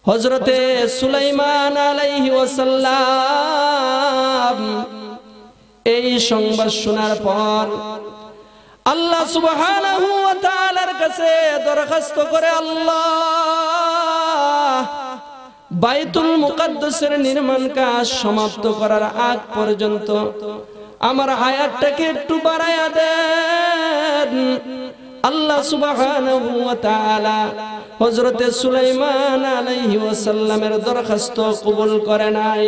হযরতে সুলাইমান আলাইহিস সালাম এই সংবাদ শোনার পর আল্লাহ সুবহানাহু ওয়া তাআলার কাছে দরখাস্ত করে, আল্লাহ বাইতুল মুকাদ্দাসের নির্মাণ কাজ সমাপ্ত করার আগ পর্যন্ত আমার হায়াতটাকে একটু বাড়ায়া দেন। আল্লাহ সুবহানাহু ওয়া তাআলা হযরতে সুলাইমান আলাইহিস সালামের দরখাস্ত কবুল করে নাই।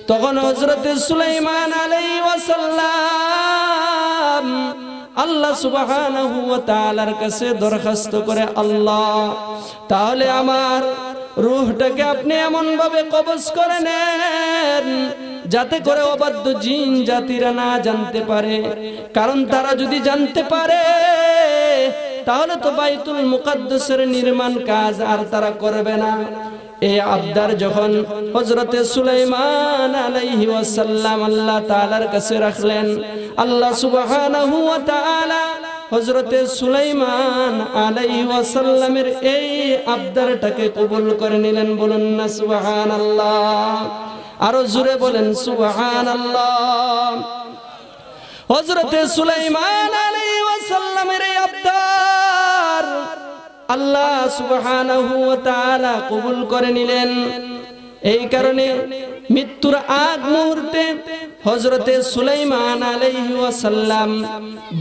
তখন হযরতে সুলাইমান আলাইহিস সালাম আল্লাহ সুবহানাহু ওয়া তাআলার কাছে দরখাস্ত করে, আল্লাহ তাহলে আমার রূহটাকে আপনি এমন ভাবে কবজ করে নেন যাতে করে অবাধ্য জিন জাতিরা না জানতে পারে, কারণ তারা যদি জানতে পারে তাহলে তো বাইতুল মুকাদ্দাসের নির্মাণ কাজ আর তারা করবে না। এই আবদার যখন হযরতে সুলাইমান আলাইহিস সালাম আল্লাহ তাআলার কাছে রাখলেন, আল্লাহ সুবহানাহু ওয়া তাআলা হযরতে সুলাইমান আলাইহিস সালামের এই আবদারটাকে কবুল করে নিলেন। বলুন না সুবহানাল্লাহ, আরো জোরে বলেন সুবহানাল্লাহ। হযরতে সুলাইমান আলাইহিস সালামের এই আবদার আল্লাহ সুবহানাহু ওয়া তাআলা কবুল করে নিলেন। এই কারণে মৃত্যুর আগ মুহূর্তে হযরতে সুলাইমান আলাইহিস সালাম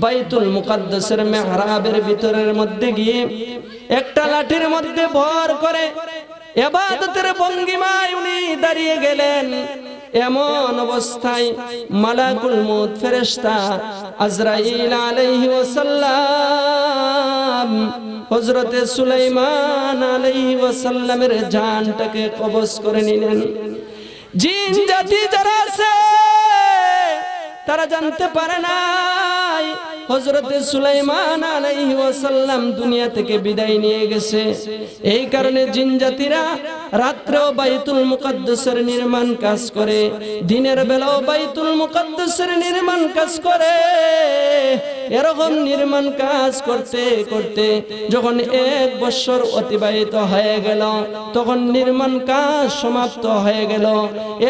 বাইতুল মুকাদ্দাসের মিহরাবের ভিতরের মধ্যে গিয়ে একটা লাঠির মধ্যে ভর করে ইবাদতের ভঙ্গিমায় উনি দাঁড়িয়ে গেলেন। এমন অবস্থায় মালাকুল মউত ফেরেশতা আজরাইল আলাইহিস সালাম হযরতে সুলাইমান আলাইহিস সালামের জানটাকে কবজ করে নিলেন। জিন জাতি যারা আছে তারা জানতে পারে নাই হযরতে সুলাইমান আলাইহিস সালাম দুনিয়া থেকে বিদায় নিয়ে গেছে। এই কারণে জিন জাতিরা রাত্রেও বাইতুল মুকাদ্দাসের নির্মাণ কাজ করে, দিনের বেলাও বাইতুল মুকাদ্দাসের নির্মাণ কাজ করে। এরকম নির্মাণ কাজ করতে করতে যখন 1 বছর অতিবাহিত হয়ে গেল, তখন নির্মাণ কাজ সমাপ্ত হয়ে গেল।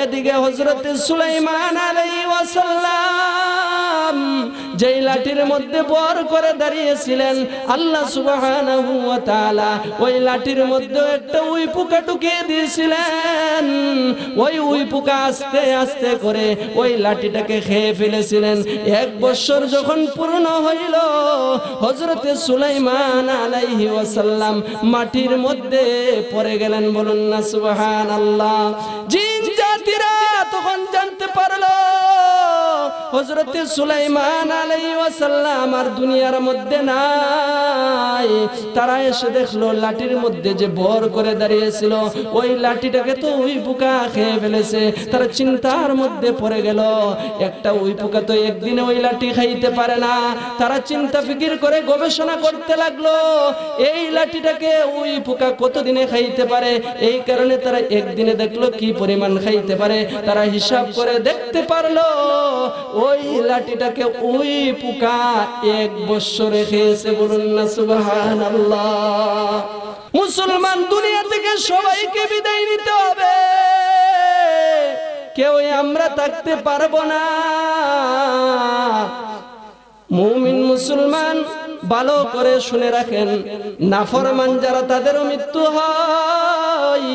এদিকে হযরতে সুলাইমান আলাইহিস সালাম যেই লাঠির মধ্যে বর করে দাঁড়িয়েছিলেন, আল্লাহ সুবহানাহু ওয়া তাআলা ওই লাঠির মধ্যে একটা উই পোকা ঢুকিয়ে দিয়েছিলেন। ওই উই পোকা আস্তে আস্তে করে ওই লাঠিটাকে খেয়ে ফেলেছিলেন। 1 বছর যখন পূর্ণ হইল, হযরতে সুলাইমান আলাইহিস সালাম মাটির মধ্যে পড়ে গেলেন। বলুন না সুবহানাল্লাহ। জিন জাতিরা তখন জানতে পারলো হযরতে সুলাইমান আলাইহিস সালাম আর দুনিয়ার মধ্যে নাই। তারা এসে দেখলো লাঠির মধ্যে যে বর করে দাঁড়িয়েছিল ওই লাঠিটাকে তো উই পোকা খেয়ে ফেলেছে। তারা চিন্তার মধ্যে পড়ে গেল, একটা উই পোকা তো একদিনে ওই লাঠি খাইতে পারে না। তারা চিন্তা ফিকির করে গবেষণা করতে লাগলো, এই লাঠিটাকে উই পোকা কতদিনে খাইতে পারে। এই কারণে তারা একদিনে দেখলো কি পরিমাণ খাইতে পারে। তারা হিসাব করে দেখতে পারলো ওই লাঠিটাকে ওই পোকা 1 বছরে খেয়েছে। বলুন না সুবহানাল্লাহ। মুসলমান দুনিয়া থেকে সবাইকে বিদায় নিতে হবে, কেউ আমরা থাকতে পারবো না। মুমিন মুসলমান ভালো করে শুনে রাখেন, নাফরমান যারা তাদেরও মৃত্যু হয়,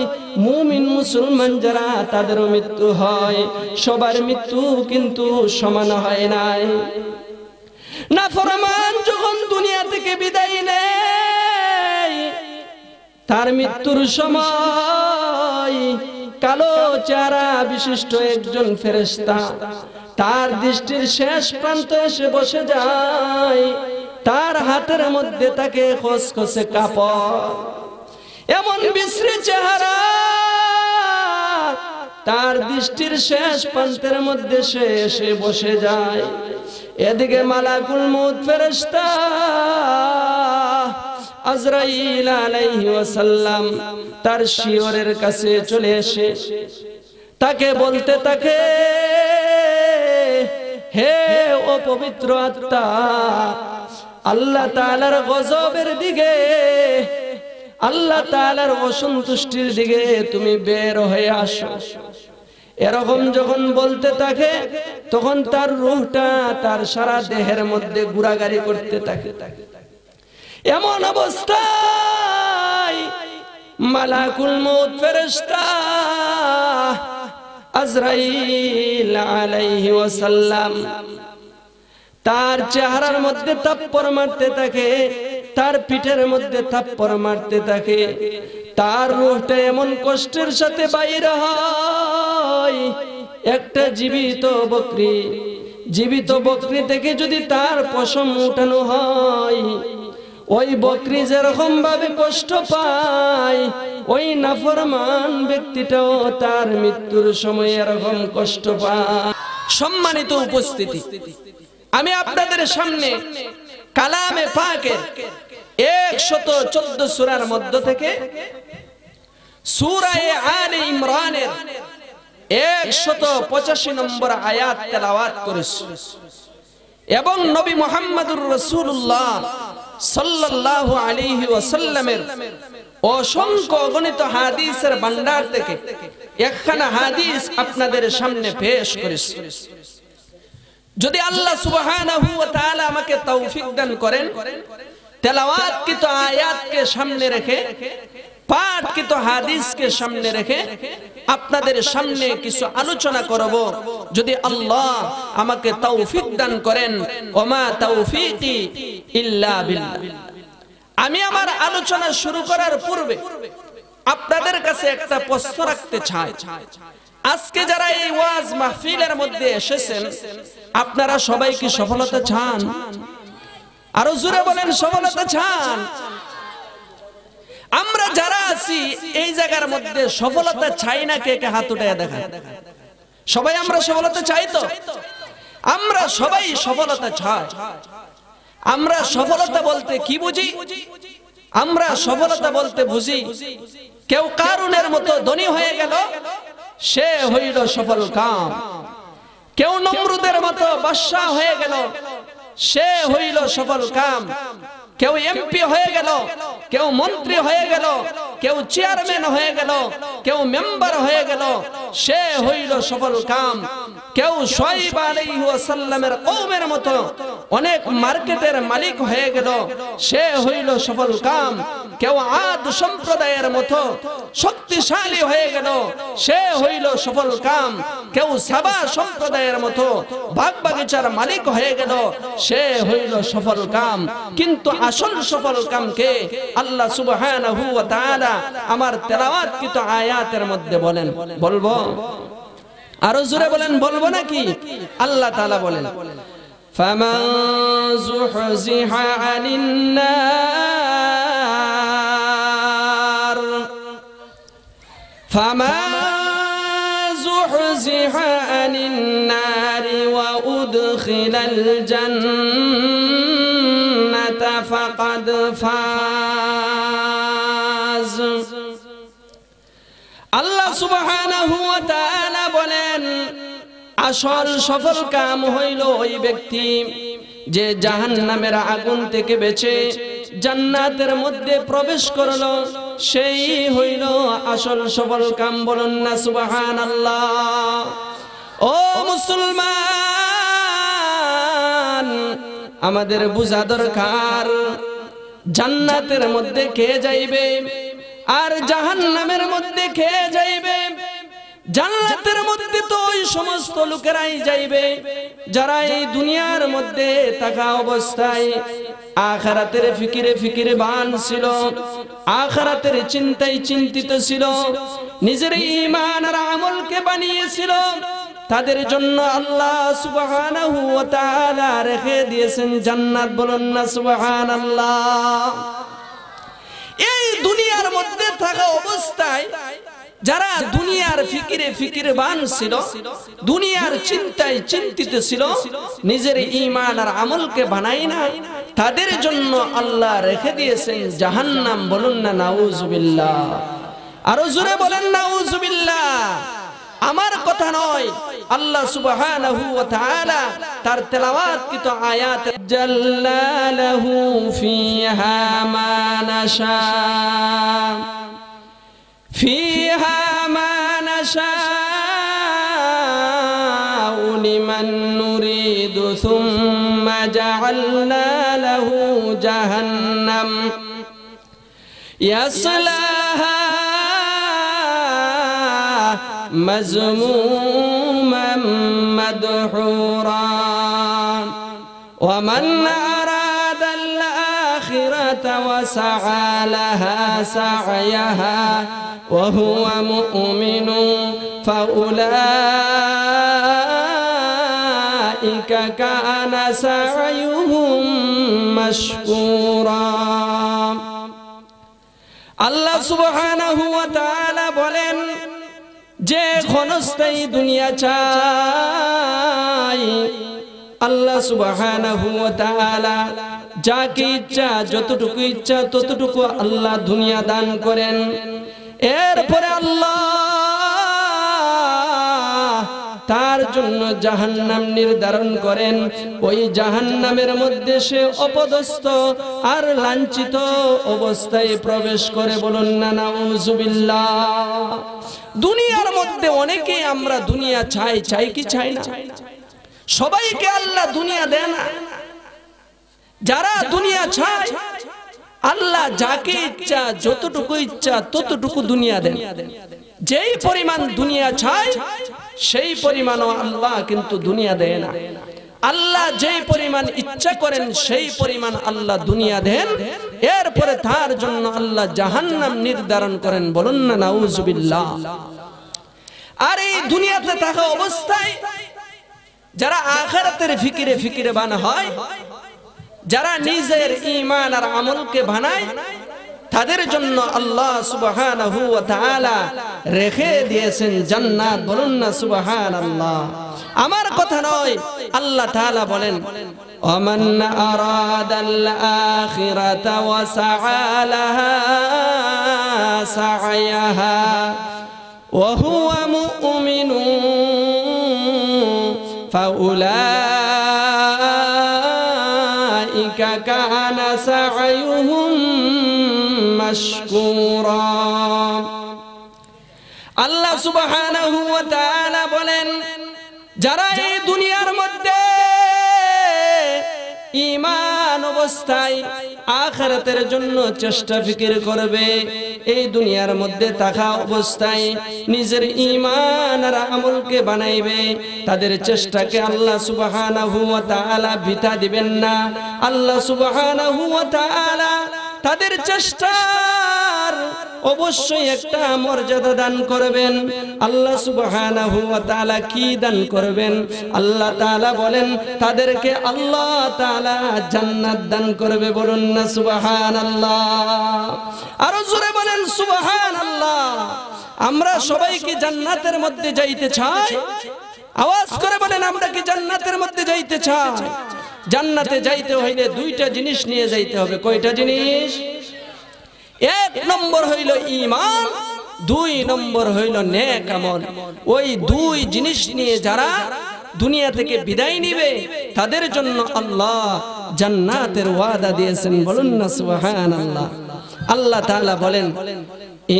মুমিন মুসলমান যারা তাদেরও মৃত্যু হয়। সবার মৃত্যু কিন্তু সমান হয় নাই। নাফরমান যখন দুনিয়া থেকে বিদায় নেয়, তার মৃত্যুর সময় কালো চেহারা বিশিষ্ট একজন ফেরেশতা তার দৃষ্টির শেষ প্রান্তে এসে বসে যায়। তার হাতের মধ্যে তাকে খসখসে কাপড়, এমন বিশ্রী চেহারা, তার দৃষ্টির শেষ প্রান্তের মধ্যে সে এসে বসে যায়। এদিকে মালাকুল মউত ফেরেশতা আজরাইল আলাইহিস সালাম তার শিয়রের কাছে চলে এসে তাকে বলতে থাকে, হে ও পবিত্র আত্মা, আল্লাহ তাআলার গজবের দিকে আল্লাহ তাআলার অসন্তুষ্টির দিকে তুমি বের হয়ে আসো। এরকম যখন বলতে থাকে তখন তার রূহটা তার সারা দেহের মধ্যে ঘোরাঘুরি করতে থাকে। এমন অবস্থায় মালাকুল মউত ফেরেশতা আজরাইল আলাইহি ওয়াসাল্লাম তার চেহারার মধ্যে থাপ্পড় মারতে থাকে, তার পিঠের মধ্যে থাপ্পড় মারতে থাকে। তার রূহটা এমন কষ্টের সাথে বাইরে হয়। একটা জীবিত বকরি থেকে যদি তার পশম উঠানো হয়, ওই বকরি যেরকম ভাবে কষ্ট পায়, ওই নাফরমান ব্যক্তিটাও তার মৃত্যুর সময় এরকম কষ্ট পায়। সম্মানিত উপস্থিতি, আমি আপনাদের সামনে কালামে পাকের 114 সূরার মধ্য থেকে সূরা আলে ইমরানের 185 নম্বর আয়াত তেলাওয়াত করেছি এবং নবী মুহাম্মদুর রাসূলুল্লাহ সাল্লাল্লাহু আলাইহি ওয়াসাল্লামের অসংখ্য অগণিত হাদিসের ভান্ডার থেকে একখানা হাদিস আপনাদের সামনে পেশ করেছি। যদি আল্লাহ সুবহানাহু ওয়া তাআলা আমাকে তৌফিক দান করেন, তেলাওয়াতকৃত আয়াতকে সামনে রেখে, পাঠকৃত হাদিসকে সামনে রেখে আপনাদের সামনে কিছু আলোচনা করব, যদি আল্লাহ আমাকে তৌফিক দান করেন। ওমা তৌফিকি ইল্লা বিল্লাহ। আমি আমার আলোচনা শুরু করার পূর্বে আপনাদের কাছে একটা প্রশ্ন রাখতে চাই। আজকে যারা এই ওয়াজ মাহফিলের মধ্যে এসেছেন, আপনারা সবাই কি সফলতা চান? আরো জোরে বলেন, সফলতা চান? আমরা যারা আছি এই জায়গার মধ্যে সফলতা চাই না, কে কে হাত উঠায় দেখান। সবাই আমরা সফলতা চাই তো? আমরা সবাই সফলতা চাই। আমরা সফলতা বলতে কি বুঝি? আমরা সফলতা বলতে বুঝি কেউ কারুনের মতো ধনী হয়ে গেল, সে হইল সফল কাম। কেউ নমরুদের মতো বাদশা হয়ে গেল, সে হইল সফল কাম। কেউ এমপি হয়ে গেল, কেউ মন্ত্রী হয়ে গেল, কেউ চেয়ারম্যান হয়ে গেল, কেউ মেম্বার হয়ে গেল, সে হইল সফল কাম। কেউ শুআয়ব আলাইহিস সালামের কওমের মতো অনেক মার্কেটের মালিক হয়ে গেল, সে হইল সফল কাম। কেউ আদ সম্প্রদায়ের মতো শক্তিশালী হয়ে গেল, সে হইল সফল কাম। কেউ সাবা সম্প্রদায়ের মতো বাগবাগিচার মালিক হয়ে গেল, সে হইল সফল কাম। কিন্তু আসল সফল কামকে আল্লাহ সুবহানাহু ওয়া তাআলা আমার তেলাওয়াতকৃত আয়াতের মধ্যে বলেন। বলবো? আরো জোরে বলেন, বলবো নাকি? আল্লাহ তাআলা বলেন, ফামান যুহজিহা আনিন নার, ফামান যুহজিহা আনিন নার ওয়া উদখিলাল জান্নাতা ফাকাদ ফাজ। আল্লাহ সুবহানাহু ওয়া তাআলা বলেন, আসল সফল কাম হইল ওই ব্যক্তি যে জাহান্নামের আগুন থেকে বেঁচে জান্নাতের মধ্যে প্রবেশ করলো, সেই হইল আসল সফল কাম। বলুন না সুবহানাল্লাহ। ও মুসলমান, আমাদের বুঝা দরকার জান্নাতের মধ্যে কে যাইবে আর জাহান্নামের মধ্যে কে যাইবে। জান্নাতের মধ্যে তো ওই সমস্ত লোকেরাই যাইবে যারা এই দুনিয়ার মধ্যে থাকা অবস্থায় আখিরাতের ফিকিরে বান ছিল, আখিরাতের চিন্তায় চিন্তিত ছিল, নিজের ঈমান আর আমলকে বানিয়েছিল। তাদের জন্য আল্লাহ সুবহানাহু ওয়া তাআলা রেখে দিয়েছেন জান্নাত। বলুন না সুবহানাল্লাহ। এই দুনিয়ার মধ্যে থাকা অবস্থায় যারা দুনিয়ার ফিকিরে বান ছিল, দুনিয়ার চিন্তায় চিন্তিত ছিল, নিজের ঈমান আর আমলকে বানাই না, তাদের জন্য আল্লাহ রেখে দিয়েছেন জাহান্নাম। বলুন না নাউজুবিল্লাহ। আরো জোরে বলেন নাউজুবিল্লাহ। আমার কথা নয়, আল্লাহ সুবহানাহু ওয়া তাআলা তার তেলাওয়াতকৃত আয়াত জাল্লালাহু ফিহা মা নাশা ফিহা মা নাশা লিমান নুরিদু সুম্মা জাআলনা লাহু জাহান্নাম ইয়াসলাহা مذموما مدحورا ومن أراد الآخرة وسعى لها سعيها وهو مؤمن فأولئك كان سعيهم مشكورا الله سبحانه وتعالى বলেন যে ক্ষণস্থায়ী দুনিয়া চাই, আল্লাহ সুবহানাহু ওয়া তাআলা যাকে ইচ্ছা যতটুকু ইচ্ছা ততটুকু আল্লাহ দুনিয়া দান করেন। এরপরে আল্লাহ তার জন্য জাহান্নাম নির্ধারণ করেন। ওই জাহান্নামের মধ্যে সে অপদস্থ আর লাঞ্ছিত অবস্থায় প্রবেশ করে। বলুন না নাউযুবিল্লাহ। দুনিয়ার মধ্যে অনেকেই আমরা দুনিয়া চাই, চাই কি চাই না? সবাইকে আল্লাহ দুনিয়া দেয় না। যারা দুনিয়া চায় আল্লাহ যাকে ইচ্ছা যতটুকু ইচ্ছা ততটুকু দুনিয়া দেন। যেই পরিমাণ দুনিয়া চায় সেই পরিমাণও আল্লাহ কিন্তু দুনিয়া দেয় না। আল্লাহ যেই পরিমাণ ইচ্ছা করেন সেই পরিমাণ আল্লাহ দুনিয়া দেন। এরপরে তার জন্য আল্লাহ জাহান্নাম নির্ধারণ করেন। বলুন না নাউযুবিল্লাহ। আর এই দুনিয়াতে থাকা অবস্থায় যারা আখিরাতের ফিকিরে বানা হয়, যারা নিজের ঈমান আর আমলকে বানায়, তাদের জন্য আল্লাহ সুবহানাহু ওয়া তাআলা রেখে দিয়েছেন জান্নাত। বলুন না সুবহানাল্লাহ। আমার কথা নয়, আল্লাহ তাআলা বলেন ওমান আরাদাল আখিরাতা ওয়া সাআলাহা সাআয়াহা ওয়া হুয়া মুমিনুন ফাউলাইকা কানা সাআয়ুহুম মাশকুরা। আল্লাহ সুবহানাহু ওয়া তাআলা বলেন যারা এই দুনিয়ার মধ্যে ঈমান অবস্থায় আখিরাতের জন্য চেষ্টা ফিকির করবে, এই দুনিয়ার মধ্যে থাকা অবস্থায় নিজের ঈমান আর আমলকে বানাইবে, তাদের চেষ্টাকে আল্লাহ সুবহানাহু ওয়া তাআলা বৃথা দিবেন না। আল্লাহ সুবহানাহু ওয়া তাআলা তাদের চেষ্টার অবশ্যই একটা মর্যাদা দান করবেন। আল্লাহ সুবহানাহু ওয়া তাআলা কি দান করবেন? আল্লাহ তাআলা বলেন তাদেরকে আল্লাহ তাআলা জান্নাত দান করবে। বলুন না সুবহানাল্লাহ। আরো জোরে বলেন সুবহানাল্লাহ। আমরা সবাই কি জান্নাতের মধ্যে যাইতে চাই? আওয়াজ করে বলেন আমরা কি জান্নাতের মধ্যে যাইতে চাই? জান্নাতে যাইতে হইলে দুইটা জিনিস নিয়ে যাইতে হবে। কয়টা জিনিস? এক নম্বর হইল ঈমান, দুই নম্বর হইল নেক আমল। ওই দুই জিনিস নিয়ে যারা দুনিয়া থেকে বিদায় নিবে তাদের জন্য আল্লাহ জান্নাতের ওয়াদা দিয়েছেন। বলুন না সুবহানাল্লাহ। আল্লাহ তাআলা বলেন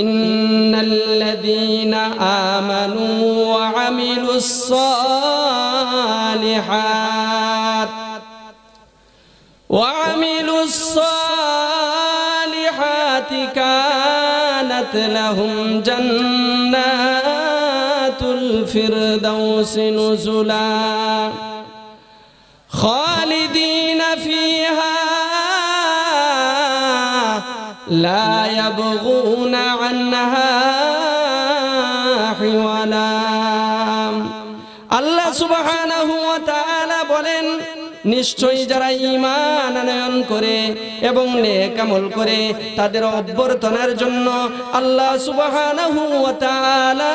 ইন্নাল্লাযীনা আমানু ওয়া আমিলুস সালিহাত وعملوا الصالحات كانت لهم جنات الفردوس نزلا خالدين فيها لا يبغون عنها حولا। الله سبحانه وتعالى বলেন নিশ্চয়ই যারা ঈমান আনয়ন করে এবং নেক আমল করে তাদের অভ্যর্থনার জন্য আল্লাহ সুবহানাহু ওয়া তাআলা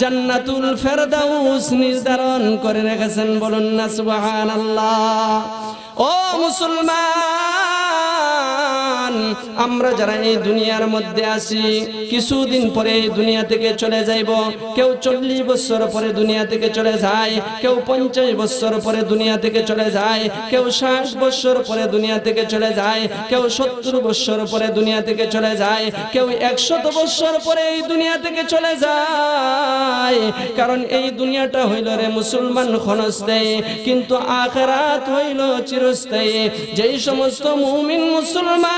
জান্নাতুল ফেরদাউস নির্ধারণ করে রেখেছেন। বলুন না সুবহানাল্লাহ। ও মুসলমান, মুসলমান আমরা যারা এই দুনিয়ার মধ্যে আছি কিছুদিন পরে এই দুনিয়া থেকে চলে যাইব। কেউ 40 বছর পরে দুনিয়া থেকে চলে যায়, কেউ 50 বছর পরে দুনিয়া থেকে চলে যায়, কেউ 60 বছর পরে দুনিয়া থেকে চলে যায়, কেউ 70 বছর পরে দুনিয়া থেকে চলে যায়, কেউ 100 বছর পরে এই দুনিয়া থেকে চলে যায়। কারণ এই দুনিয়াটা হইল রে মুসলমান ক্ষণস্থায়ী, কিন্তু আখিরাত হইল চিরস্থায়ী। যেই সমস্ত মুমিন মুসলমান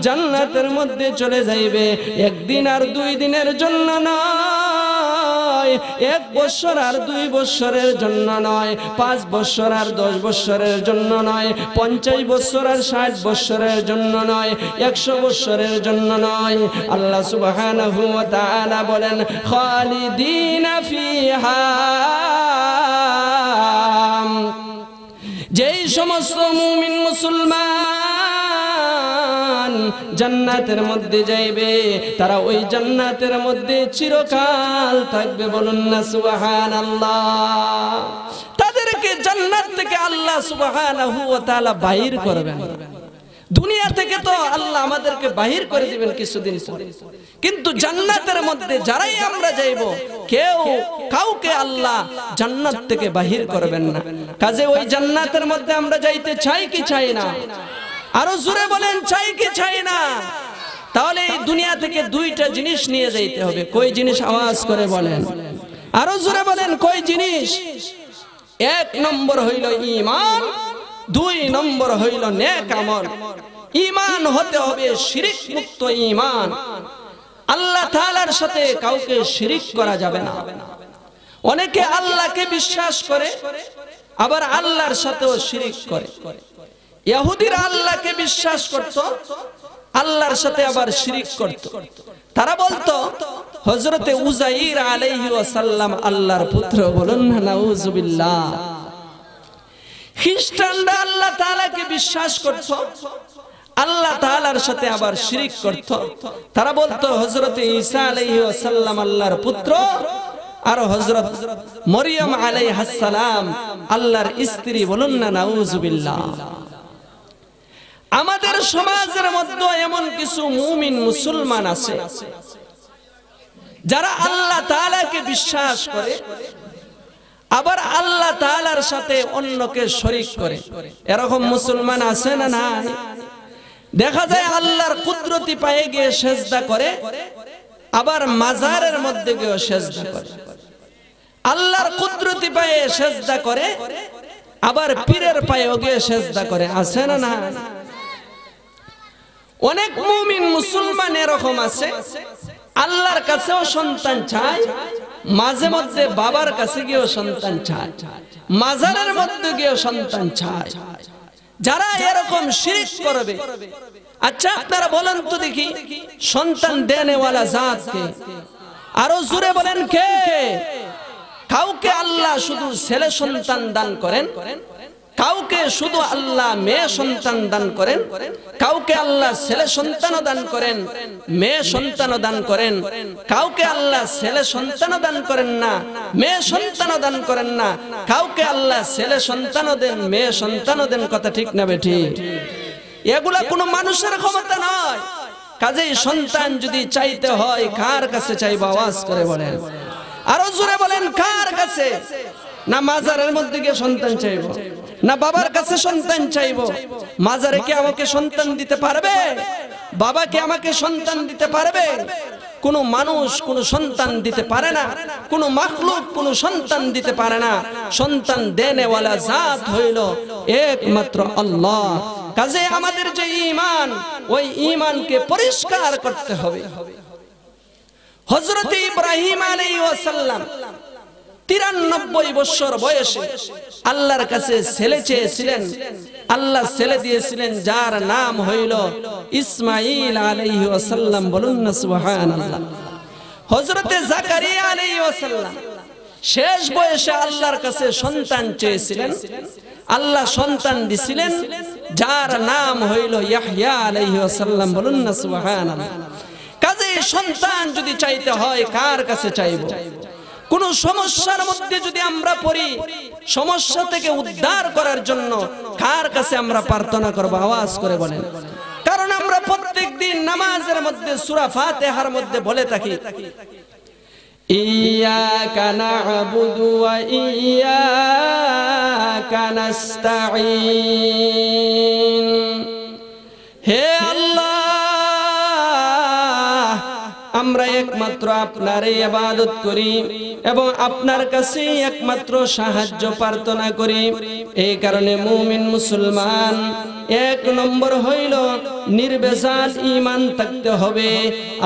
জান্নাতের মধ্যে চলে যাইবে, একদিন আর 2 দিনের জন্য নয়, 1 বছর আর 2 বছরের জন্য নয়, 5 বছর আর 10 বছরের জন্য নয়, 50 বছর আর 60 বছরের জন্য নয়, 100 বছরের জন্য নয়। আল্লাহ সুবহানাহু ওয়া তাআলা বলেন খালিদিনা ফিহা, যেই সমস্ত মুমিন মুসলমান জান্নাতের মধ্যে যাইবে তারা ওই জান্নাতের মধ্যে চিরকাল থাকবে। বলুন না সুবহানাল্লাহ। তাদেরকে জান্নাত থেকে আল্লাহ সুবহানাহু ওয়া তাআলা বাহির করবেন। দুনিয়া থেকে তো আল্লাহ আমাদেরকে বাহির করে দিবেন কিছুদিন পরে, কিন্তু জান্নাতের মধ্যে যারাই আমরা যাইব কেউ কাউকে আল্লাহ জান্নাত থেকে বাহির করবেন না। কাজে ওই জান্নাতের মধ্যে আমরা যাইতে চাই কি চাই না? আরো জোরে বলেন, চাই কি চাই না? তাহলে এই দুনিয়া থেকে 2টা জিনিস নিয়ে যাইতে হবে। কই জিনিস? আওয়াজ করে বলেন, আরো জোরে বলেন, কই জিনিস? 1 নম্বর হইল ঈমান, 2 নম্বর হইল নেক আমল। ঈমান হতে হবে শিরক মুক্ত ঈমান, আল্লাহ তাআলার সাথে কাউকে শিরিক করা যাবে না। অনেকে আল্লাহকে বিশ্বাস করে আবার আল্লাহর সাথেও শিরিক করে। ইহুদিরা আল্লাহকে বিশ্বাস করত, আল্লাহর সাথে আবার শিরিক করত। তারা বলতো হযরতে উযাইর আলাইহি ওয়াসাল্লাম আল্লাহর পুত্র। বলুন না নাউযুবিল্লাহ। খ্রিস্টানরা আল্লাহ তাআলাকে বিশ্বাস করত, আল্লাহ তাআলার সাথে আবার শিরিক করত। তারা বলতো হযরতে ঈসা আলাইহি ওয়াসাল্লাম আল্লাহর পুত্র আর হযরত মরিয়ম আলাইহিস সালাম আল্লাহর স্ত্রী। বলুন না নাউযুবিল্লাহ। আমাদের সমাজের মধ্যে এমন কিছু মুমিন মুসলমান আছে যারা আল্লাহ তাআলাকে বিশ্বাস করে আবার আল্লাহ তাআলার সাথে অন্যকে শরীক করে। এরকম মুসলমান আছে না নাই? দেখা যায় আল্লাহর কুদরতি পায়ে গিয়ে সেজদা করে, আবার মাজারের মধ্যে গিয়ে সেজদা করে। আল্লাহর কুদরতি পায়ে সেজদা করে, আবার পীরের পায়ে গিয়ে সেজদা করে। আছে না না? অনেক মুমিন মুসলমান এরকম আছে, আল্লাহর কাছেও সন্তান চায়, মাঝে মধ্যে বাবার কাছে গিয়েও সন্তান চায়, মাজারের মধ্যে গিয়েও সন্তান চায়। যারা এরকম শিরক করবে, আচ্ছা আপনারা বলেন তো দেখি, সন্তান দেনেওয়ালা জাত কে? আরো জোরে বলেন কে? কাউকে আল্লাহ শুধু ছেলে সন্তান দান করেন, কাউকে শুধু আল্লাহ মেয়ে সন্তান দান করেন, কাউকে আল্লাহ ছেলে সন্তানও দান করেন, মেয়ে সন্তানও দান করেন, কাউকে আল্লাহ ছেলে সন্তানও দান করেন না, মেয়ে সন্তানও দান করেন না, কাউকে আল্লাহ ছেলে সন্তানও দেন, মেয়ে সন্তানও দেন। কথা ঠিক না বেঠিক? এগুলা কোনো মানুষের ক্ষমতা নয়। কাজেই সন্তান যদি চাইতে হয় কার কাছে চাইবো? আওয়াজ করে বলেন, আরো জোরে বলেন, কার কাছে? না মাজারের মধ্যে গিয়ে সন্তান চাইবো, না বাবার কাছে সন্তান চাইবো? মাজারে কি আমাকে সন্তান দিতে পারবে? বাবা কি আমাকে সন্তান দিতে পারবে? কোন মানুষ কোন সন্তান দিতে পারে না, কোন মাখলুক কোন সন্তান দিতে পারে না। সন্তান দেনেওয়ালা জাত হইল একমাত্র আল্লাহ। কাজে আমাদের যে ঈমান, ওই ঈমানকে পরিষ্কার করতে হবে। হযরত ইব্রাহিম আলাইহিস সালাম 93 বছর বয়সে আল্লাহর কাছে ছেলে চেয়েছিলেন, আল্লাহ ছেলে দিয়েছিলেন যার নাম হইল ইসমাঈল আলাইহিস সালাম। বলুন না সুবহানাল্লাহ। হযরত জাকারিয়া আলাইহিস সালাম শেষ বয়সে আল্লাহর কাছে সন্তান চেয়েছিলেন, আল্লাহ সন্তান দিছিলেন যার নাম হইল ইয়াহইয়া আলাইহিস সালাম। বলুন না সুবহানাল্লাহ। কাজে সন্তান যদি চাইতে হয় কার কাছে চাইবো? কোন সমস্যার মধ্যে যদি আমরা পড়ি, সমস্যা থেকে উদ্ধার করার জন্য কার কাছে আমরা প্রার্থনা করব? আওয়াজ করে বলেন। কারণ আমরা প্রত্যেকদিন নামাজের মধ্যে সূরা ফাতিহার মধ্যে বলে থাকি, ইয়্যাকা না'বুদু ওয়া ইয়্যাকা নাস্তাঈন। হে আল্লাহ, আমরা একমাত্র আপনারই ইবাদত করি এবং আপনার কাছে একমাত্র সাহায্য প্রার্থনা করি। এই কারণে মুমিন মুসলমান এক নম্বর হইল নির্ভেজাল ঈমান থাকতে হবে।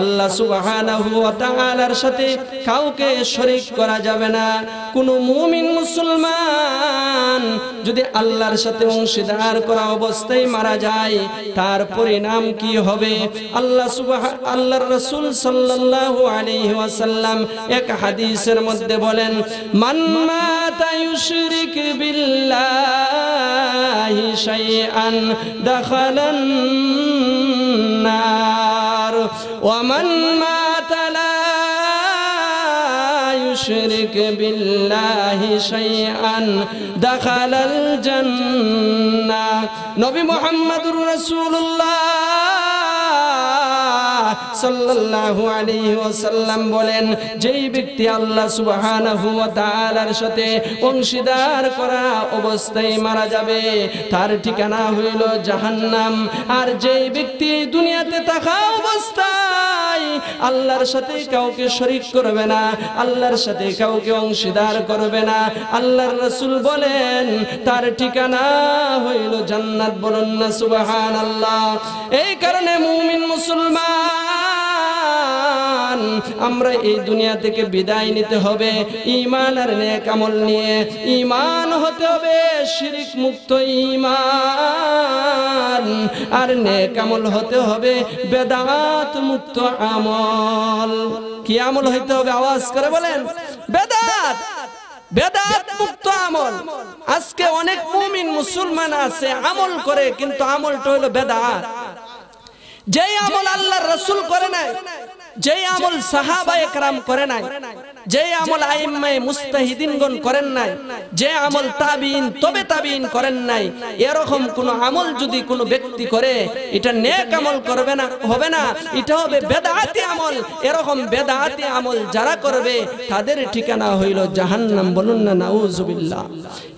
আল্লাহ সুবহানাহু ওয়া তাআলার সাথে কাউকে শরীক করা যাবে না। কোন মুমিন মুসলমান যদি আল্লাহর সাথে অংশীদার করা অবস্থায় মারা যায়, তার পরিণাম কি হবে? আল্লাহর রাসূল সাল্লাল্লাহু আলাইহি ওয়াসাল্লাম এক হাদিসের মধ্যে বলেন, মান মাতা ইউশরিক বিল্লাহি শাইআন দাখালান নার ওয়া মান মাতা লা ইউশরিক বিল্লাহি শাইআন দাখালাল জান্নাহ। নবী মুহাম্মদুর রাসূলুল্লাহ সাল্লাল্লাহু আলাইহি ওয়াসাল্লাম বলেন, যেই ব্যক্তি আল্লাহ সুবহানাহু ওয়া তাআলার সাথে অংশীদার করা অবস্থায় মারা যাবে, তার ঠিকানা হইল জাহান্নাম। আর যেই ব্যক্তি দুনিয়াতে থাকা অবস্থায় আল্লাহর সাথে কাউকে শরীক করবে না, আল্লাহর সাথে কাউকে অংশীদার করবে না, আল্লাহর রাসূল বলেন তার ঠিকানা হইল জান্নাত। বলুন না সুবহানাল্লাহ। এই কারণে মুমিন মুসলমান আমরা এই দুনিয়া থেকে বিদায় নিতে হবে ঈমান আর নেক আমল নিয়ে। ঈমান হতে হবে শিরক মুক্ত ঈমান, আর নেক আমল হতে হবে বেদাত মুক্ত আমল। কি আমল হইতে হবে? আওয়াজ করে বলেন। বেদাত, বেদাত মুক্ত আমল। আজকে অনেক মুমিন মুসলমান আছে আমল করে, কিন্তু আমলটা হলো বেদাত। যেই আমল আল্লাহর রাসূল করে নাই, যেই আমল সাহাবায়ে কেরাম করে নাই, যে আমল আইম্মায়ে মুস্তাহিদিনগণ করেন নাই, যে আমল তাবিঈন তবে তাবিঈন করেন নাই, এরকম কোন আমল যদি কোন ব্যক্তি করে, এটা নেক আমল করবে না, হবে না, এটা হবে বেদাতি আমল। এরকম বেদাতি আমল যারা করবে তাদের ঠিকানা হইল জাহান্নাম। বলুন না নাউজুবিল্লাহ।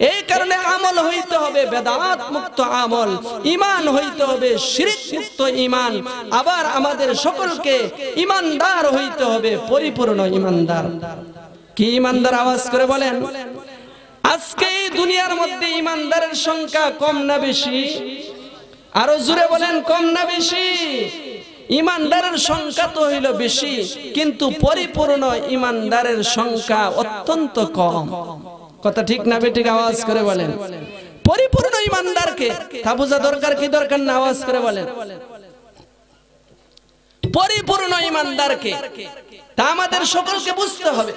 এই কারণে আমল হইতে হবে বেদাত মুক্ত আমল, ঈমান হইতে হবে শিরক মুক্ত ঈমান। আবার আমাদের সকলকে ঈমানদার হইতে হবে, পরিপূর্ণ ঈমানদার। কি ঈমানদার? আওয়াজ করে বলেন। আজকে এই দুনিয়ার মধ্যে ঈমানদারের সংখ্যা কম না বেশি? আরো জোরে বলেন, কম না বেশি? ঈমানদারের সংখ্যা তো হইল বেশি, কিন্তু পরিপূর্ণ ঈমানদারের সংখ্যা অত্যন্ত কম। কথা ঠিক না বেঠিক? আওয়াজ করে বলেন। পরিপূর্ণ ঈমানদারকে তা বোঝা দরকার কি দরকার না? আওয়াজ করে বলেন। পরিপূর্ণ ঈমানদারকে তা আমাদের সকলকে বুঝতে হবে।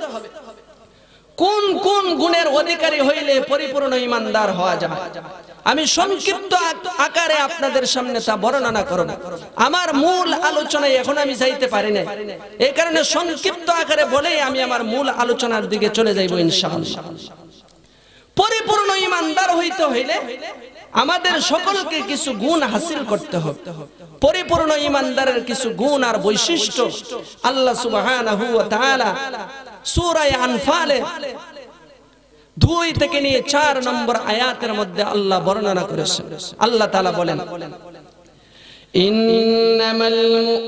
কোন কোন গুণের অধিকারী হইলে পরিপূর্ণ ঈমানদার হওয়া যায়? আমি সংক্ষিপ্ত আকারে আপনাদের সামনে তা বর্ণনা করব। আমার মূল আলোচনায় এখন আমি যাইতে পারি না, এই কারণে সংক্ষিপ্ত আকারে বলেই আমি আমার মূল আলোচনার দিকে চলে যাইব ইনশাআল্লাহ। পরিপূর্ণ ঈমানদার হইতে হইলে আমাদের সকলকে কিছু গুণ হাসিল করতে হবে। পরিপূর্ণ ঈমানদারের কিছু গুণ আর বৈশিষ্ট্য আল্লাহ সুবহানাহু ওয়া তাআলা সূরা আনফালে 2 থেকে নিয়ে 4 নম্বর আয়াতের মধ্যে আল্লাহ বর্ণনা করেছেন। আল্লাহ তাআলা বলেন, ইন্নামাল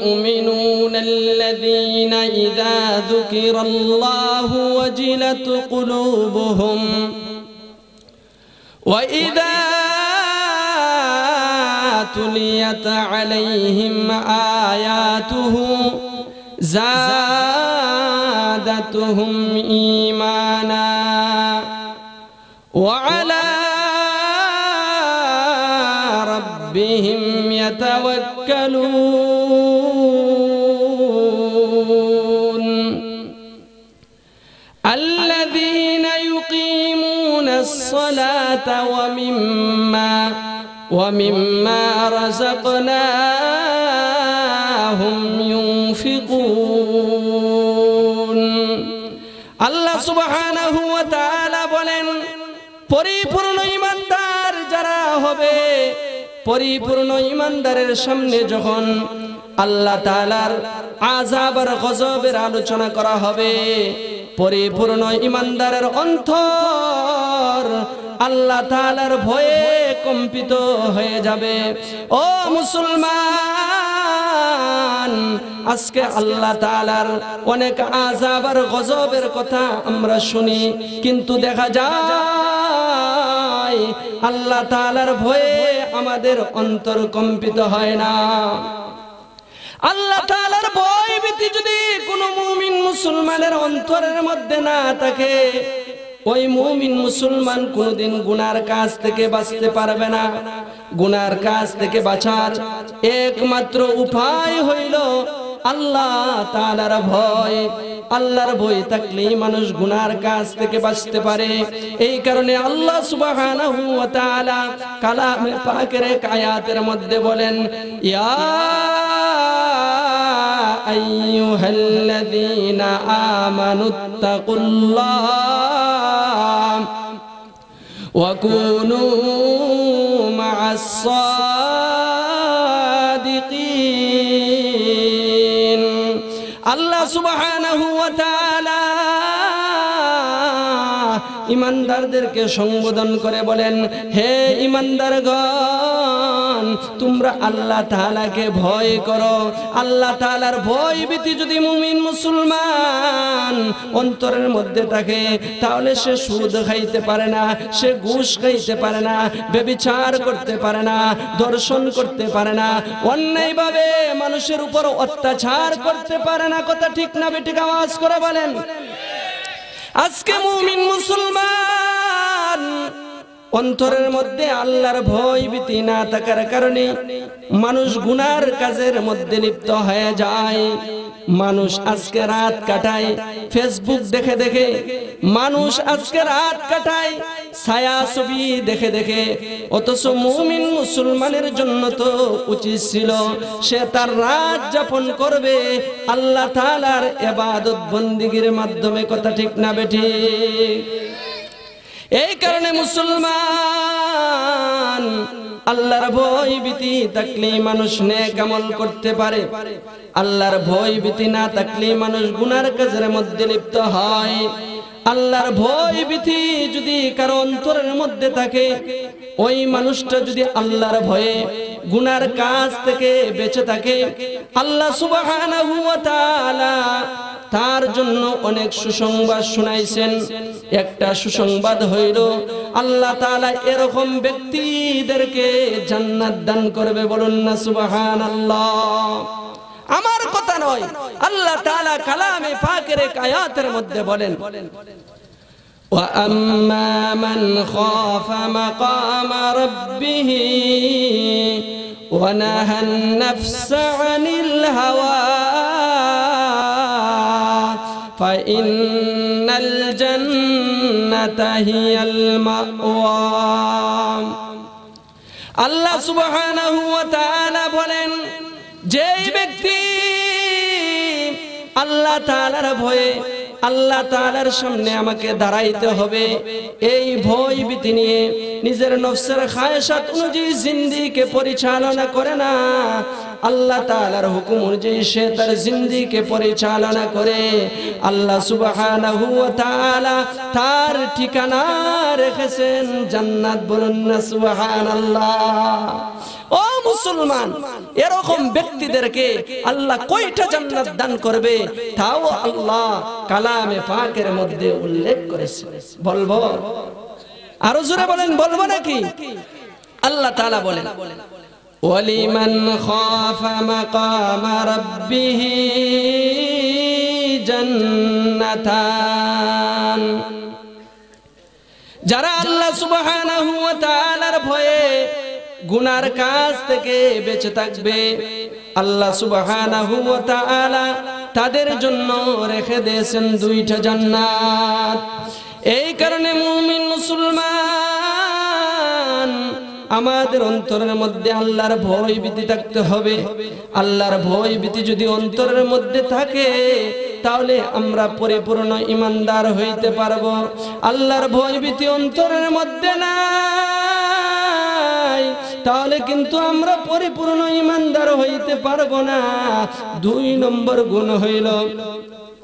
মুমিনুনা আল্লাযীনা ইযা যুকিরাল্লাহু ওয়াজিলাত কুলুবুহুম ওয়া ইযা তুলিয়াত আলাইহিম আয়াতুহু যাদাতুহুম ঈমানা ওয়া আলা রাব্বিহিম ইয়াতাওয়াক্কালুন আল্লাযীনা ইউকিমুনাস সালাতা ওয়া মিম্মা রাযাকনাহুম ইউনফিকুন। আল্লাহ সুবহানাহু ওয়া তাআলা বলেন, পরিপূর্ণ ঈমানদার যারা হবে, পরিপূর্ণ ঈমানদারের সামনে যখন আল্লাহ তাআলার আযাব আর গজবের আলোচনা করা হবে, পরিপূর্ণ ঈমানদারের অন্তর আল্লাহ তাআলার ভয়ে কম্পিত হয়ে যাবে। ও মুসলমান, আজকে আল্লাহ তাআলার অনেক আযাব আর গজবের কথা আমরা শুনি, কিন্তু দেখা যায় আল্লাহ তাআলার ভয়ে আমাদের অন্তর কম্পিত হয় না। আল্লাহ তাআলার ভয় ভীতি যদি কোনো মুমিন মুসলমানের অন্তরের মধ্যে না থাকে, ওই মুমিন মুসলমান কোনদিন গুনার কাজ থেকে বাঁচতে পারবে না। গুনার কাজ থেকে বাঁচার একমাত্র উপায় হইল আল্লাহ তাআলার ভয়। আল্লাহর ভয় থাকলেই মানুষ গুনার কাজ থেকে বাঁচতে পারে। এই কারণে আল্লাহ সুবহানাহু ওয়া তাআলা কালামে পাকের এক আয়াতের মধ্যে বলেন, ইয়া আইয়ুহাল্লাযীনা আমানুত্তাকুল্লাহ ওয়া কুনু মা'আস সাদিকিন। আল্লাহ সুবহানাহু ওয়া তাআলা ঈমানদারদেরকে সম্বোধন করে বলেন, হে ঈমানদারগণ, তোমরা আল্লাহ তাআলাকে ভয় করো। আল্লাহ তাআলার ভয় ভীতি যদি মুমিন মুসলমান অন্তরের মধ্যে থাকে, তাহলে সে সুদ খাইতে পারে না, সে ঘুষ খাইতে পারে না, ব্যভিচার করতে পারে না, ধর্ষণ করতে পারে না, অন্যায়ভাবে মানুষের উপর অত্যাচার করতে পারে না। কথা ঠিক না বেঠিক? আওয়াজ করে বলেন। আজকে মুমিন মুসলমান অন্তরের মধ্যে আল্লাহর ভয় ভীতি না থাকার কারণে মানুষ গুনার কাজের মধ্যে লিপ্ত হয়ে যায়। মানুষ আজকে রাত কাটায় ফেসবুক দেখে দেখে, মানুষ আজকে রাত কাটায় ছায়া ছবি দেখে দেখে। অথচ মুমিন মুসলমানের জন্য তো উচিত ছিল সে তার রাত যাপন করবে আল্লাহ তাআলার ইবাদত বন্দেগীর মাধ্যমে। কথা ঠিক না বেঠিক? এই কারণে মুসলমান আল্লাহর ভয় ভীতি থাকলে মানুষ নেক আমল করতে পারে। আল্লাহর ভয় ভীতি না থাকলে মানুষ গুনার কাজের মধ্যে লিপ্ত হয়। আল্লাহর ভয় ভীতি যদি কারো অন্তরের মধ্যে থাকে, ওই মানুষটা যদি আল্লাহর ভয়ে গুনার কাজ থেকে বেঁচে থাকে, আল্লাহ সুবহানাহু ওয়া তাআলা তার জন্য অনেক সুসংবাদ শুনাইছেন। একটা সুসংবাদ হইল আল্লাহ তাআলা এরকম ব্যক্তিদেরকে জান্নাত দান করবে। বলুন না সুবহানাল্লাহ। আমার কথা নয়, আল্লাহ তাআলা কালামে পাকের এক আয়াতের মধ্যে বলেন, ওয়া আম্মা মান খাফা মাকামা রাব্বিহি ওয়া নাহান নাফসা আনিল হাওয়া ফাইন্নাল জান্নাতা হিয়াল মাওয়া। আল্লাহ সুবহানাহু ওয়া তাআলা বলেন, যেই ব্যক্তি আল্লাহ তাআলার ভয়ে আল্লাহ তাআলার সামনে আমাকে দাঁড়াইতে হবে, এই ভয় ভীতি নিয়ে নিজের নফসের খায়সাত অনুযায়ী জিন্দেগিকে পরিচালনা করে না, আল্লাহ তাআলার হুকুম অনুযায়ী সে তার জিন্দেগিকে পরিচালনা করে, আল্লাহ সুবহানাহু ওয়া তাআলা তার ঠিকানা রেখেছেন জান্নাত। বলুন না সুবহানাল্লাহ। ও মুসলমান, এরকম ব্যক্তিদেরকে আল্লাহ কয়টা জান্নাত দান করবে তাও আল্লাহ কালামে পাকের মধ্যে উল্লেখ করেছে। বলবো? আরো জোরে বলেন, বলবো নাকি? আল্লাহ তাআলা বলেন, ওয়ালিমান খাফা মাকামা রাব্বিহি জান্নাতান। যারা আল্লাহ সুবহানাহু ওয়া তাআলার ভয়ে গুনার কাজ থেকে বেঁচে থাকবে, আল্লাহ সুবহানাহু ওয়া তাআলা তাদের জন্য রেখে দিয়েছেন দুইটা জান্নাত। এই কারণে মুমিন মুসলমান আমাদের অন্তরের মধ্যে আল্লাহর ভয় ভীতি থাকতে হবে। আল্লাহর ভয় ভীতি যদি অন্তরের মধ্যে থাকে, তাহলে আমরা পরিপূর্ণ ঈমানদার হইতে পারবো। আল্লাহর ভয়ভীতি অন্তরের মধ্যে নাই, তাহলে কিন্তু আমরা পরিপূর্ণ ঈমানদার হইতে পারবো না। 2 নম্বর গুণ হইল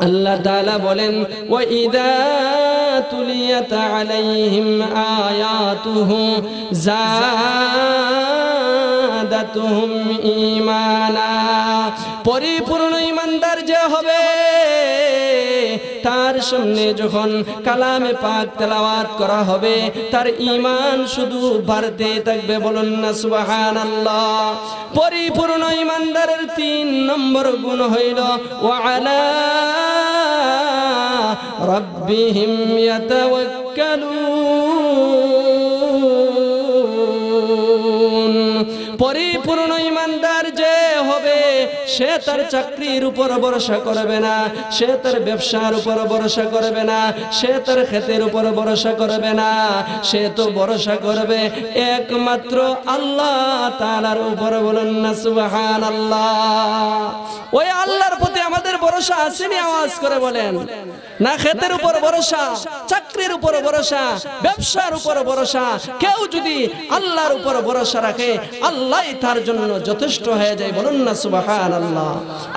আল্লাহ তাআলা বলেন ওয়া ইযা তুলিয়াত আলাইহিম আয়াতুহু যাদাতুহুম ঈমানা। পরিপূর্ণ ঈমানদার যে হবে তার সামনে যখন কালামে পাক তেলাওয়াত করা হবে তার ঈমান শুধু বাড়তে থাকবে। বলুন না সুবহানাল্লাহ। পরিপূর্ণ ঈমানদারের 3 নম্বর গুণ হইল ওয়া আলা রাব্বিহিম ইয়াতাওয়াক্কালুন। পরিপূর্ণ ঈমানদার যে হবে সে তার চাকরির উপর ভরসা করবে না, সে তার ব্যবসার উপর ভরসা করবে না, সে তার ক্ষেতের উপর ভরসা করবে না, সে তো ভরসা করবে একমাত্র আল্লাহ তাআলার উপর। বলুন না সুবহানাল্লাহ। ওই আল্লাহর প্রতি আমাদের ভরসা আসেনি? আওয়াজ করে বলেন না। ক্ষেতের উপর ভরসা, চাকরির উপর ভরসা, ব্যবসার উপর ভরসা। কেউ যদি আল্লাহর উপর ভরসা রাখে আল্লাহই তার জন্য যথেষ্ট হয়ে যায়। বলুন না সুবহানাল্লাহ।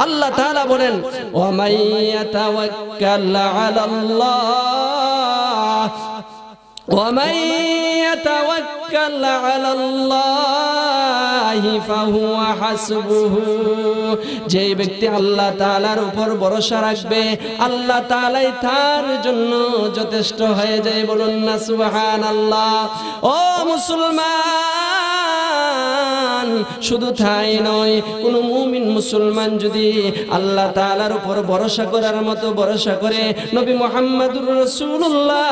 আল্লাহ তাআলা বলেন ওয়া মাইয়াতাওয়াক্কাল আলাল্লাহ ওয়া মাইয়াতাওয়াক্কাল আলাল্লাহি ফাহুয়া হাসবুহু। যে ব্যক্তি আল্লাহ তাআলার উপর ভরসা রাখবে আল্লাহ তাআলাই তার জন্য যথেষ্ট হয়ে যায়। বলুন না সুবহানাল্লাহ। ও মুসলমান, শুধু তাই নয়, কোন মুমিন মুসলমান যদি আল্লাহ তাআলার উপর ভরসা করার মতো ভরসা করে নবী মুহাম্মদুর রাসূলুল্লাহ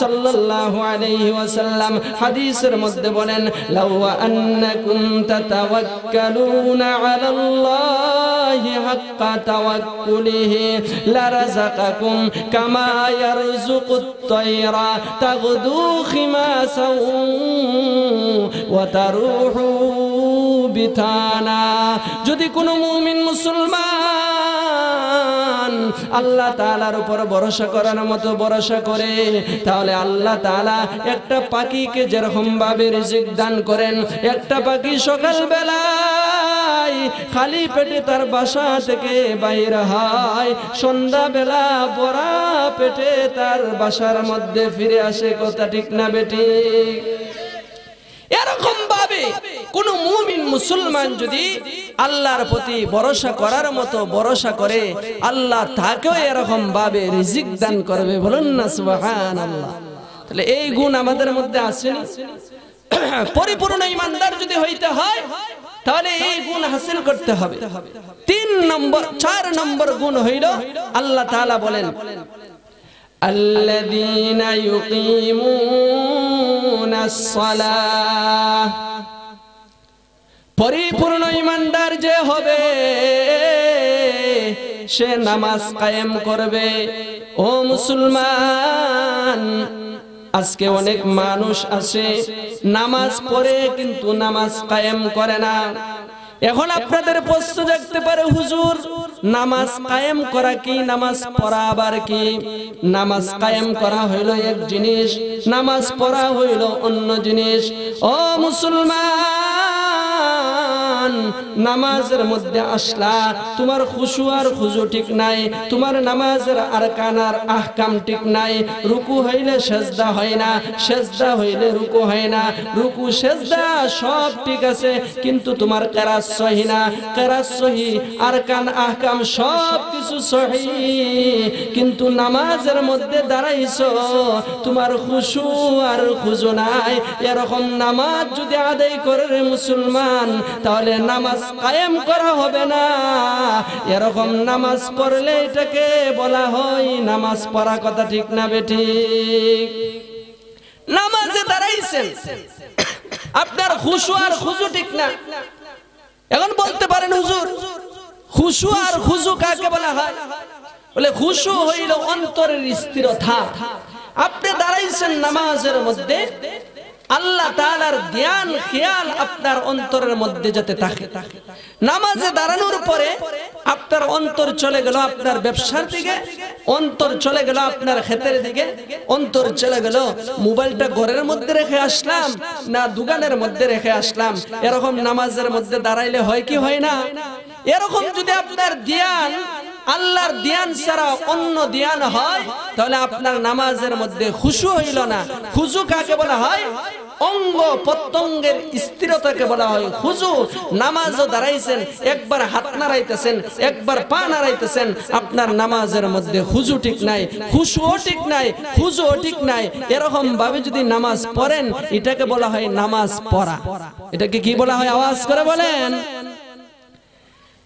সাল্লাল্লাহু আলাইহি ওয়াসাল্লাম হাদিসের মধ্যে বলেন লাউ আন্নাকুম তাতাওয়াক্কালুনা আলাল্লাহি হাক্কা তাওয়াক্কুলিহি লারাযাকাকুম কামা ইয়ারযুকুত তায়রা তাগদু খিমাসাও ওয়া তারুহু বিতানা। যদি কোনো মুমিন মুসলমান আল্লাহ তাআলার উপর ভরসা করার মতো ভরসা করে তাহলে আল্লাহ তাআলা একটা পাখিকে যেরকম ভাবে রিজিক দান করেন, একটা পাখি সকাল বেলায় খালি পেটে তার বাসা থেকে বাইর হয়, সন্ধ্যা বেলা ভরা পেটে তার বাসার মধ্যে ফিরে আসে। কথা ঠিক না বেটি? এরকম ভাবে কোন মুমিন মুসলমান যদি আল্লাহর প্রতি ভরসা করার মতো ভরসা করে আল্লাহ তাকেও এরকম ভাবে রিজিক দান করবে। বলুন না সুবহানাল্লাহ। তাহলে এই গুণ আমাদের মধ্যে আছে না? পরিপূর্ণ ঈমানদার যদি হইতে হয় তাহলে এই গুণ হাসিল করতে হবে। 4 নম্বর গুণ হইল আল্লাহ তাআলা বলেন আল্লাযীনা ইউকিমুনাস সালাহ। পরিপূর্ণ ঈমানদার যে হবে সে নামাজ কায়েম করবে। ও মুসলমান, আজকে অনেক মানুষ আছে নামাজ পড়ে কিন্তু নামাজ কায়েম করে না। এখন আপনাদের প্রশ্ন জাগতে পারে হুজুর নামাজ কায়েম করা কি, নামাজ পড়া আবার কি? নামাজ কায়েম করা হইল এক জিনিস, নামাজ পড়া হইল অন্য জিনিস। ও মুসলমান, নামাজের মধ্যে আসলা তোমার খুশু আর খুজু ঠিক নাই, তোমার নামাজের আরকান আর আহকাম ঠিক নাই। রুকু হইলে সেজদা হয় না, সেজদা হইলে রুকু হয় না, রুকু সেজদা সব ঠিক আছে কিন্তু তোমার কেরাত সহি না, কেরাত সহি, আরকান আহকাম সব কিছু সহি কিন্তু নামাজের মধ্যে দাঁড়াইছো তোমার খুশু আর খুজু নাই। এরকম নামাজ যদি আদায় করে রে মুসলমান তাহলে নামাজ কায়েম করা হবে না। এরকম নামাজ পড়লে এটাকে বলা হয় নামাজ পড়া। কথা ঠিক না বেঠিক? নামাজে দাঁড়াইছেন আপনার খুশু আর খুজু ঠিক না। এখন বলতে পারেন হুজুর খুশু আর খুজু কাকে বলা হয়? বলে খুশু হইল অন্তরের স্থিরতা। আপনি দাঁড়াইছেন নামাজের মধ্যে, আল্লাহ তাআলার ধ্যান খেয়াল আপনার অন্তরের মধ্যে যাতে থাকে। নামাজে দাঁড়ানোর পরে আপনি আপনার অন্তর চলে গেল আপনার ব্যবসার দিকে, অন্তর চলে গেল আপনার ক্ষেতের দিকে, অন্তর চলে গেল মোবাইলটা ঘরের মধ্যে রেখে আসলাম না দোকানের মধ্যে রেখে আসলাম, এরকম নামাজের মধ্যে দাঁড়াইলে হয় কি হয় না? এরকম যদি আপনার ধ্যান আল্লাহর ধ্যান ছাড়া অন্য ধ্যান হয় তাহলে আপনার নামাজের মধ্যে খুশু হইল না। খুশু কাকে বলা হয়? অঙ্গ প্রত্যঙ্গের স্থিরতাকে বলা হয় খুশু। নামাজও দাঁড়াইছেন, একবার হাত নাড়াইতেছেন, একবার পা নাড়াইতেছেন, আপনার নামাজের মধ্যে খুশু ঠিক নাই, খুশুও ঠিক নাই, খুশুও ঠিক নাই। এরকম ভাবে যদি নামাজ পড়েন এটাকে বলা হয় নামাজ পড়া। এটাকে কি বলা হয়? আওয়াজ করে বলেন।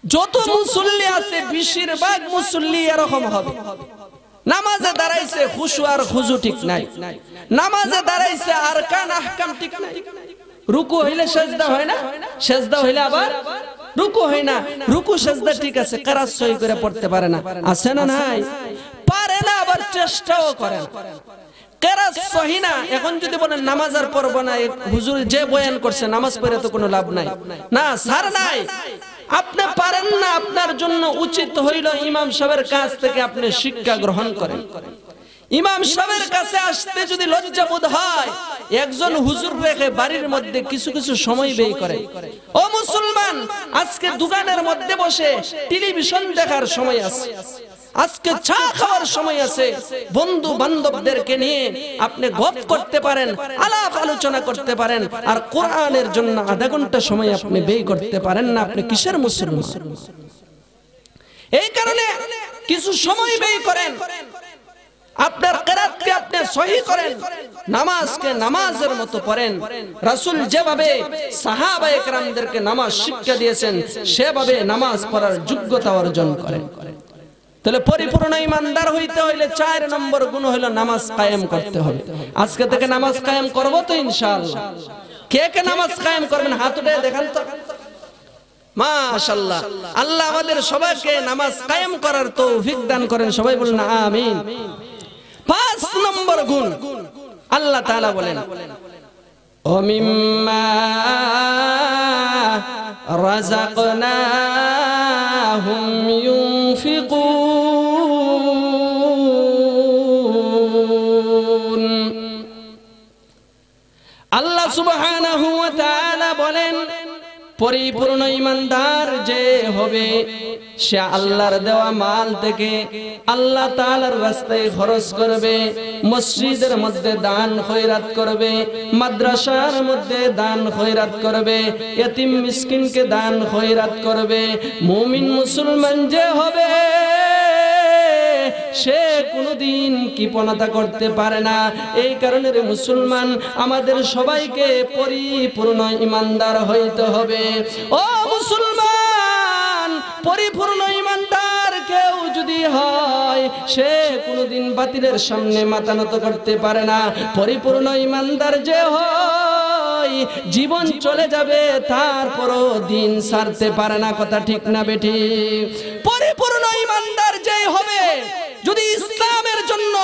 যত মুসল্লি আছে বেশিরভাগ মুসল্লি এরকম হবে, নামাজে দাঁড়াইছে খুশু আর খুশু ঠিক নাই, নামাজে দাঁড়াইছে আরকান আহকাম ঠিক নাই। রুকু হইলে সিজদা হয় না, সিজদা হইলে আবার রুকু হয় না। রুকু সিজদা ঠিক আছে, কেরাত সহি করে পড়তে পারে না, আছে না নাই? পারে না, আবার চেষ্টাও করে না, কেরাত সহি না। এখন যদি বলেন নামাজ আর পড়ব না, হুজুর যে বয়ান করছে নামাজ পড়ে তো কোনো লাভ নাই, না সার নাই। আপনি পারেন না, আপনার জন্য উচিত হইল ইমাম সাহেবের কাছ থেকে আপনি শিক্ষা গ্রহণ করেন। ইমাম সাহেবের কাছে আসতে যদি লজ্জা বোধ হয়, একজন হুজুর রেখে বাড়ির মধ্যে কিছু কিছু সময় ব্যয় করে। ও মুসলমান, আজকে দোকানের মধ্যে বসে টেলিভিশন দেখার সময় আছে, আজকে চা খাওয়ার সময় আছে, বন্ধু বান্ধবদেরকে নিয়ে আপনি গপ করতে পারেন, আলাপ আলোচনা করতে পারেন, আর কোরআনের জন্য আধা ঘন্টা সময় আপনি ব্যয় করতে পারেন না। আপনি কিসের মুসলমান? এই কারণে কিছু সময় ব্যয় করেন, আপনার কেরাতকে আপনি সহি করেন, নামাজকে নামাজের মতো পড়েন। রাসূল যেভাবে সাহাবায়ে কেরামদেরকে নামাজ শিক্ষা দিয়েছেন সেভাবে নামাজ পড়ার যোগ্যতা অর্জন করেন। তাহলে পরিপূর্ণ ইমানদার হইতে হইলে 4 নম্বর গুণ হলো নামাজ কায়েম করতে হবে। আজকে থেকে নামাজ কায়েম করব তো ইনশাআল্লাহ। কে কে নামাজ কায়েম করবেন হাত উঠিয়ে দেখান তো। মাশাআল্লাহ, আল্লাহ আমাদের সবাইকে নামাজ কায়েম করার তৌফিক দান করেন, সবাই বলেন আমিন। 5 নম্বর গুণ আল্লাহ তাআলা বলেন, ও মিম্মা রাযাকনাহুম ইউনফিকুন। আল্লাহ সুবহানাহু ওয়া তাআলা বলেন, পরিপূর্ণ ইমানদার যে হবে সে আল্লাহর দেওয়া মাল থেকে আল্লাহ তাআলার রাস্তায় খরচ করবে, মসজিদের মধ্যে দান খয়রাত করবে, মাদ্রাসার মধ্যে দান খয়রাত করবে, ইতিম মিসকিনকে দান খয়রাত করবে। মুমিন মুসলমান যে হবে সে কোনদিন কৃপণতা করতে পারে না। এই কারণে রে মুসলমান, আমাদের সবাইকে পরিপূর্ণ ইমানদার হইতে হবে। ও মুসলমান, পরিপূর্ণ ইমানদার কেউ যদি হয় সে কোনদিন বাতিলের সামনে মাথা নত করতে পারে না। পরিপূর্ণ ইমানদার যে হয় জীবন চলে যাবে তারপরও দিন ছাড়তে পারে না, কথা ঠিক না বেঠি? পরিপূর্ণ ইমানদার যে হবে, যদি ইসলামের জন্য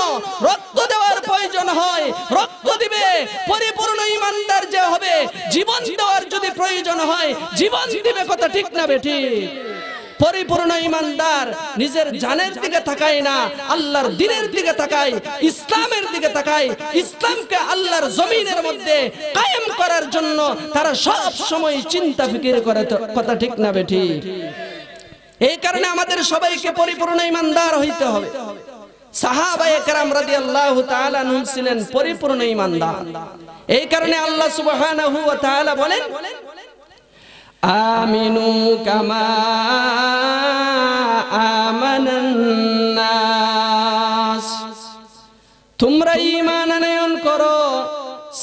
রক্ত দেওয়ার প্রয়োজন হয় রক্ত দিবে। পরিপূর্ণ ইমানদার যে হবে, জীবন দেওয়ার যদি প্রয়োজন হয় জীবন দিবে, কথা ঠিক না বেঠি? পরিপূর্ণ ইমানদার নিজের জানের দিকে তাকায় না, আল্লাহর দ্বীনের দিকে তাকায়, ইসলামের দিকে তাকায়। ইসলামকে আল্লাহর জমিনের মধ্যে কায়েম করার জন্য তারা সব সময় চিন্তা ফিকির করে, কথা ঠিক না বেঠি? এই কারণে আমাদের সবাইকে পরিপূর্ণ ইমানদার হইতে হবে। সাহাবায়ে কেরাম রাদিয়াল্লাহু তাআলা আনহুম ছিলেন পরিপূর্ণ ইমানদার। এই কারণে আল্লাহ সুবহানাহু ওয়া তাআলা বলেন, আমিনু কামা আমানান নাস, তোমরা ঈমান আনয়ন করো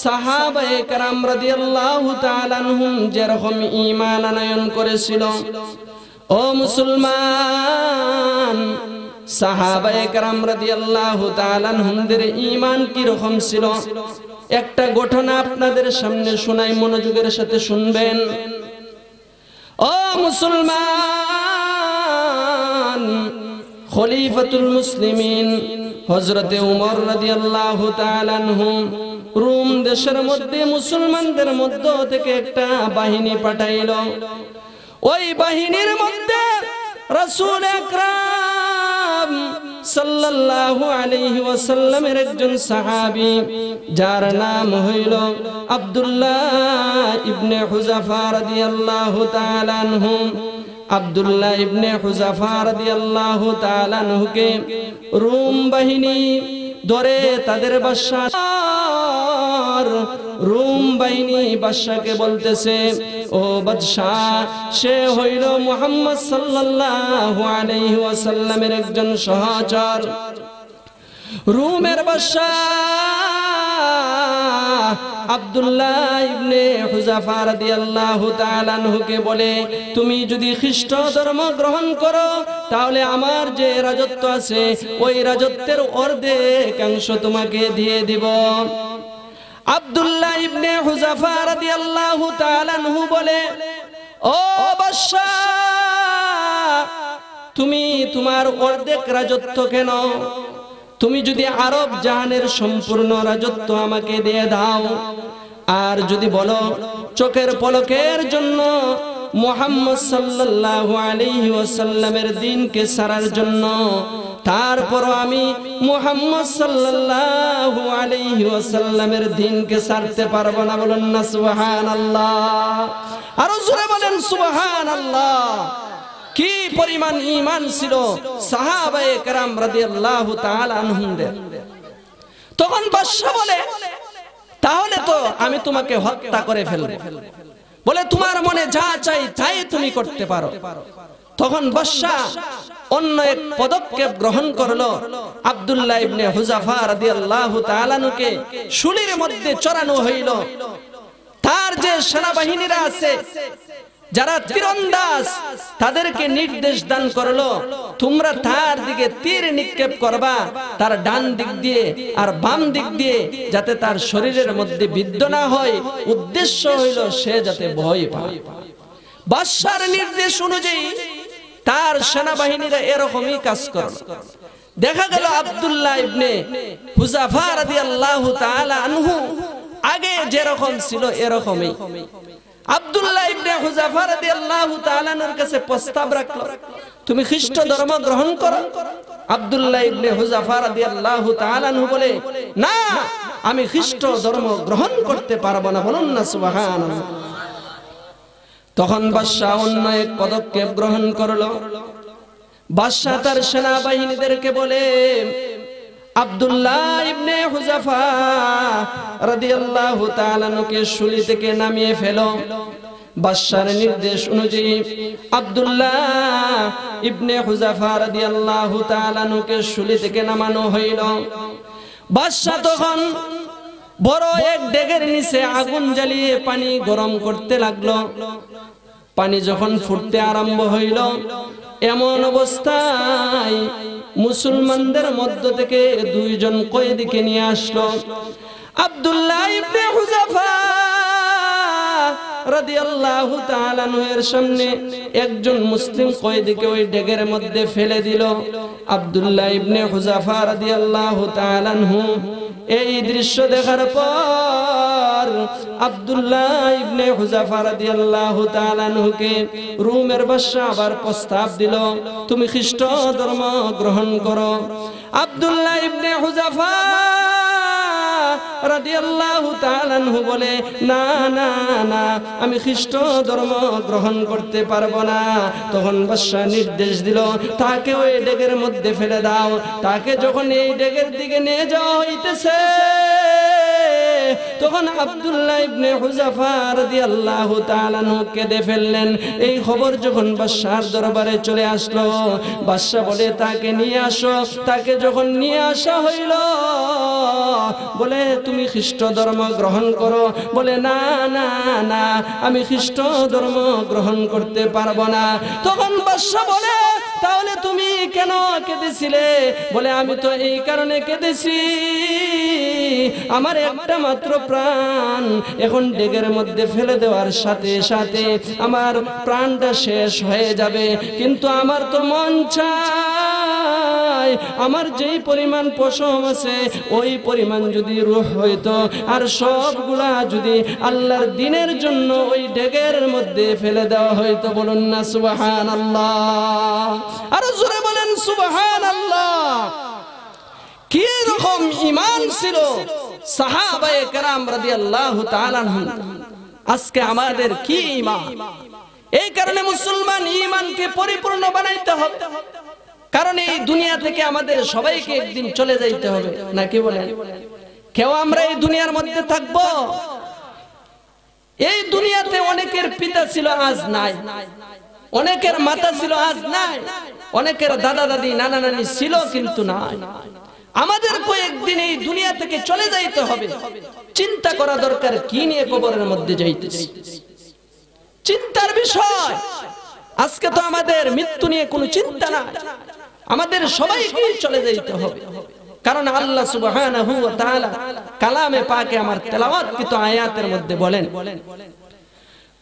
সাহাবায়ে কেরাম রাদিয়াল্লাহু তাআলা আনহুম যেরকম ঈমান আনয়ন করেছিল। ও মুসলমান, সাহাবায়ে কেরাম রাদিয়াল্লাহু তাআলা আনহুমদের ঈমান কি রকম ছিল একটা ঘটনা আপনাদের সামনে শোনাই, মনোযোগের সাথে শুনবেন। ও মুসলমান, খলিফাতুল মুসলিমিন হযরতে উমর রাদিয়াল্লাহু তাআলা আনহু রোম দেশের মধ্যে মুসলমানদের মধ্য থেকে একটা বাহিনী পাঠাইল। ওই বাহিনীর মধ্যে রাসূল আকরাম সাল্লাল্লাহু আলাইহি ওয়াসাল্লামের একজন সাহাবী যার নাম হইল আব্দুল্লাহ ইবনে হুযাফা রাদিয়াল্লাহু তাআলা আনহু। আব্দুল্লাহ ইবনে হুযাফা রাদিয়াল্লাহু তাআলা আনহুকে রোম বাহিনী ধরে তাদের বাদশাহ, রোম বাহিনী বাদশাকে বলতেছে, ও বাদশাহ, সে হইল মুহাম্মদ সাল্লাল্লাহু আলাইহি ওয়াসাল্লামের একজন সহচর। রোমের বাদশাহ আব্দুল্লাহ ইবনে হুযাফা রাদিয়াল্লাহু তাআলা আনহুকে বলে, তুমি যদি খ্রিস্ট ধর্ম গ্রহণ করো তাহলে আমার যে রাজত্ব আছে ওই রাজত্বের অর্ধেকাংশ তোমাকে দিয়ে দিব। আব্দুল্লাহ ইবনে হুযাফা রাদিয়াল্লাহু তাআলা আনহু বলে, ও বাদশাহ, তুমি তোমার অর্ধেক রাজত্ব কেন? তুমি যদি আরব জাহানের সম্পূর্ণ রাজত্ব আমাকে দিয়ে দাও, আর যদি বলো চোখের পলকের জন্য মুহাম্মদ সাল্লাল্লাহু আলাইহি ওয়াসাল্লামের দ্বীনকে ছাড়ার জন্য, তারপরও আমি মুহাম্মদ সাল্লাল্লাহু আলাইহি ওয়াসাল্লামের দ্বীনকে ছাড়তে পারবো না। বলুন না সুবহানাল্লাহ, আরো জোরে বলেন সুবহানাল্লাহ। কি পরিমাণ ঈমান ছিল সাহাবায়ে কেরাম রাদিয়াল্লাহু তাআলা আনহুদের। তখন বাদশা বলে, তাহলে তো আমি তোমাকে হত্যা করে ফেলবো, বলে তোমার মনে যা চাই তাই তুমি করতে পারো। তখন বাদশা অন্য এক পদক্ষেপ গ্রহণ করলো। আব্দুল্লাহ ইবনে হুযাফা রাদিয়াল্লাহু তাআলা আনহুকে শুলির মধ্যে চড়ানো হইল। তার যে সেনাবাহিনীরা আছে যারা তীরন্দাজ, তাদেরকে নির্দেশ দান করলো, তোমরা তার দিকে তীর নিক্ষেপ করবা, তার ডান দিক দিয়ে আর বাম দিক দিয়ে, যাতে তার শরীরের মধ্যে বিদ্ধ না হয়। উদ্দেশ্য হইল সে যাতে ভয় পায়। বাদশার নির্দেশ অনুযায়ী তার সেনাবাহিনীরা এরকমই কাজ করলো। দেখা গেল আব্দুল্লাহ ইবনে হুযাফা রাদিয়াল্লাহু তাআলা আনহু আগে যেরকম ছিল এরকমই। আব্দুল্লাহ ইবনে হুযাফা রাদিয়াল্লাহু তাআলা আনহুর কাছে প্রস্তাব রাখলো, তুমি খ্রিস্ট ধর্ম গ্রহণ করো। আব্দুল্লাহ ইবনে হুযাফা রাদিয়াল্লাহু তাআলা আনহু বলে, না, আমি খ্রিস্ট ধর্ম গ্রহণ করতে পারবো না। বলুন না সুবহানাল্লাহ। তখন বাদশা অন্য এক পদক্ষেপ গ্রহণ করলো। বাদশা তার সেনাবাহিনীদেরকে বলে, আব্দুল্লাহ ইবনে হুযাফা রাদিয়াল্লাহু তাআলা আনহুকে শুলি থেকে নামিয়ে ফেলো। বাদশার নির্দেশ অনুযায়ী আব্দুল্লাহ ইবনে হুযাফা রাদিয়াল্লাহু তাআলা আনহুকে শুলি থেকে নামানো হইল। বাদশা তখন বড় এক ডেগের নিচে আগুন জ্বালিয়ে পানি গরম করতে লাগলো। পানি যখন ফুটতে আরম্ভ হইল, এমন অবস্থায় মুসলমানদের মধ্য থেকে দুইজন কয়েদিকে নিয়ে আসলো। আব্দুল্লাহ ইবনে হুযাফা রাদিয়াল্লাহু তাআলা আনহুর সামনে একজন মুসলিম কয়েদিকে ওই ডেগের মধ্যে ফেলে দিল। আব্দুল্লাহ ইবনে হুযাফা রাদিয়াল্লাহু তাআলা আনহু এই দৃশ্য দেখার পর আব্দুল্লাহ ইবনে হুযাফা রাদিয়াল্লাহু তাআলা আনহুকে রোমের বাদশা আবার প্রস্তাব দিল, তুমি খ্রিস্ট ধর্ম গ্রহণ করো। আব্দুল্লাহ ইবনে হুযাফা রাদিয়াল্লাহু তাআলা আনহু বলে, না না না, আমি খ্রিস্ট ধর্ম গ্রহণ করতে পারবো না। তখন বাদশা নির্দেশ দিল, তাকে ওই ডেগের মধ্যে ফেলে দাও। তাকে যখন এই ডেগের দিকে নিয়ে যাওয়া হইতেছে, তখন আব্দুল্লাহ ইবনে হুযাফা রাদিয়াল্লাহু তাআলা আনহু কেঁদে ফেললেন। এই খবর যখন বাদশার দরবারে চলে আসলো, বাদশা বলে, তাকে নিয়ে আসো। তাকে যখন নিয়ে আসা হইল, বলে, তুমি খ্রিস্ট ধর্ম গ্রহণ করো। বলে, না না না, আমি খ্রিস্ট ধর্ম গ্রহণ করতে পারবো না। তখন বাদশা বলে, তাহলে তুমি কেন কেঁদেছিলে? বলে, আমি তো এই কারণে কেঁদেছি, আমার একটা মাত্র প্রাণ এখন ডেগের মধ্যে ফেলে দেওয়ার সাথে সাথে আমার প্রাণটা শেষ হয়ে যাবে, কিন্তু আমার তো মন চায় ভাই, আমার যেই পরিমাণ পশম আছে ওই পরিমাণ যদি রূহ হইতো আর সবগুলা যদি আল্লাহর দ্বীনের জন্য ওই ডেগের মধ্যে ফেলে দেওয়া হইতো। বলুন না সুবহানাল্লাহ, আর জোরে বলেন সুবহানাল্লাহ। কি রকম ঈমান ছিল সাহাবায়ে কেরাম রাদিয়াল্লাহু তাআলা আনহুম, আজকে আমাদের কি ঈমান। এই কারণে মুসলমান ঈমানকে পরিপূর্ণ বানাইতে হবে, কারণ এই দুনিয়া থেকে আমাদের সবাইকে একদিন চলে যাইতে হবে, নাকি বলেন? কেউ আমরা এই দুনিয়ার মধ্যে থাকব? এই দুনিয়াতে অনেকের পিতা ছিল আজ নাই, অনেকের মাতা ছিল আজ নাই, অনেকের দাদা দাদি নানা নানি ছিল কিন্তু নাই। আমাদের কয়েকদিন এই দুনিয়া থেকে চলে যাইতে হবে। চিন্তা করা দরকার কি নিয়ে কবরের মধ্যে যাইতেছি, চিন্তার বিষয়। আজকে তো আমাদের মৃত্যু নিয়ে কোনো চিন্তা নাই, আমাদের সবাইকে চলে যাইতে হবে। কারণ আল্লাহ সুবহানাহু ওয়া তাআলা কালামে পাকে আমার তেলাওয়াতকৃত আয়াতের মধ্যে বলেন,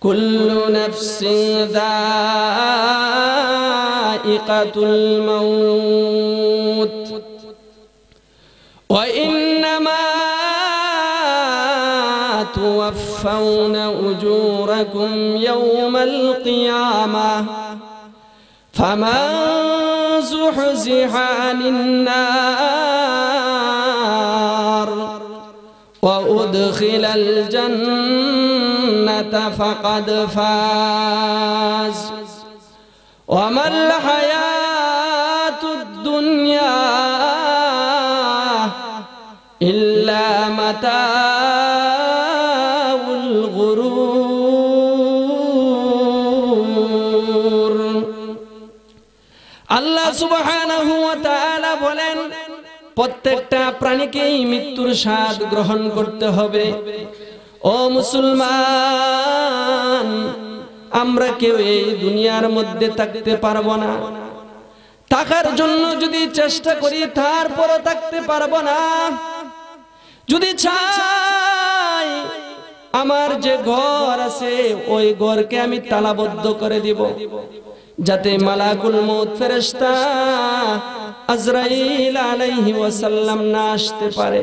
কুল্লু নাফসিন যায়িকাতুল মাউত ওয়া ইন্নামা তুওয়াফাউনা উজুরাকুম ইয়াওমাল কিয়ামাহ ফামান যুহজিহা আনিন নার ওয়া উদখিলাল জান্নাতা ফাকাদ ফাজ ওয়া মাল হায়াতুদ দুনিয়া ইল্লা মাতাউল গুরুর। আল্লাহ সুবহানাহু ওয়া তাআলা বলেন, প্রত্যেকটা প্রাণীকেই মৃত্যুর স্বাদ গ্রহণ করতে হবে। ও মুসলমান, আমরা কেউ এই দুনিয়ার মধ্যে থাকতে পারবো না। থাকার জন্য যদি চেষ্টা করি তারপরও থাকতে পারবো না। যদি চাই আমার যে ঘর আছে ওই ঘরকে আমি তালাবদ্ধ করে দিব, যাতে মালাকুল মউত ফেরেশতা আজরাইল আলাইহি ওয়াসাল্লাম না আসতে পারে।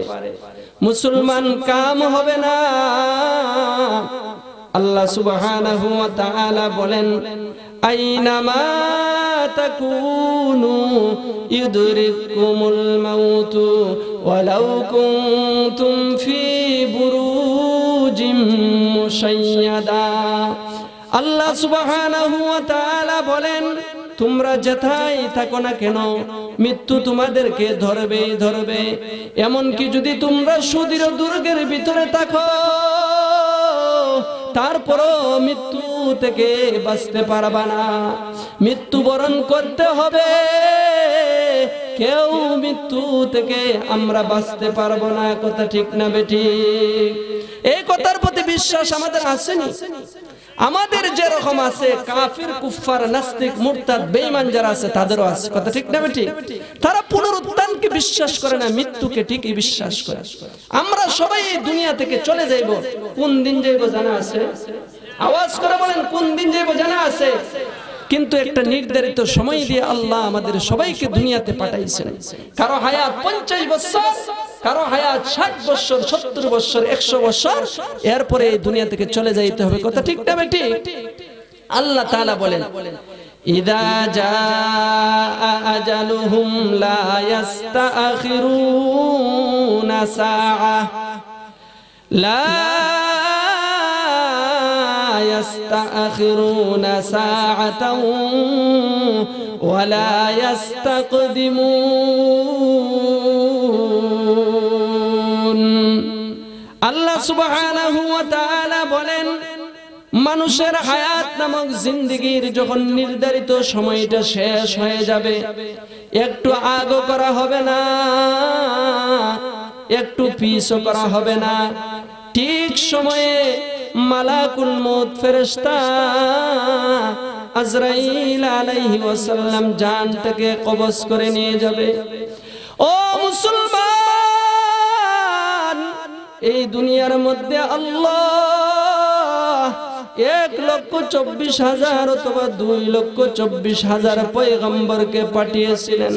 মুসলমান কাম হবে না। আল্লাহ সুবহানাহু ওয়া তাআলা বলেন, আইনামা তাকুনু ইউদরিকুমুল মাউতু ওয়ালাউ কুনতুম ফি বুরুজিম মুশাইয়াদা। আল্লাহ সুবহানাহু ওয়া তাআলা বলেন, তোমরা যেথায় থাকো না কেন মৃত্যু তোমাদেরকে ধরবেই ধরবে। এমনকি যদি তোমরা সুদৃঢ় দুর্গের ভিতরে থাকো তারপরও মৃত্যু থেকে বাঁচতে পারবা না, মৃত্যুবরণ করতে হবে। কেউ মৃত্যু থেকে আমরা বাঁচতে পারবো না, কথা ঠিক না বেঠিক? এই কথার প্রতি বিশ্বাস আমাদের আসেনি। আমাদের যেরকম আছে কাফির কুফার নাস্তিক মুরতাদ বেঈমান যারা আছে তাদেরও আছে, কথা ঠিক না বেঠিক? তারা পুনরুত্থানকে বিশ্বাস করে না, মৃত্যুকে ঠিকই বিশ্বাস করে। আমরা সবাই এই দুনিয়া থেকে চলে যাইব, কোন দিন যাইব জানা আছে? আওয়াজ করে বলেন, কোন দিন যাইব জানা আছে? কিন্তু একটা নির্ধারিত সময় দিয়ে আল্লাহ আমাদের সবাইকে দুনিয়াতে পাঠাইছেন। কারো হায়াত 50 বছর, কারো হায়াত 60 বছর, 70 বছর, 100 বছর, এরপরে এই দুনিয়া থেকে চলে যাইতে হবে, কথা ঠিক না বেঠিক? আল্লাহ তাআলা বলেন, ইদা জাআ আজালুহুম লা ইস্তাখিরুনা সাআ লা يستأخرون ساعة ولا يستقدمون। আল্লাহ সুবহানাহু ওয়া তাআলা বলেন, মানুষের হায়াত নামক জিন্দেগির যখন নির্ধারিত সময়টা শেষ হয়ে যাবে, একটু আগও করা হবে না, একটু পিছও করা হবে না। ঠিক সময়ে মালাকুল মউত ফেরেশতা আজরাইল আলাইহি ওয়াসাল্লাম জানটাকে কবজ করে নিয়ে যাবে। ও মুসলমান, এই দুনিয়ার মধ্যে আল্লাহ 1,24,000 অথবা 2,24,000 পয়গম্বরকে পাঠিয়েছিলেন।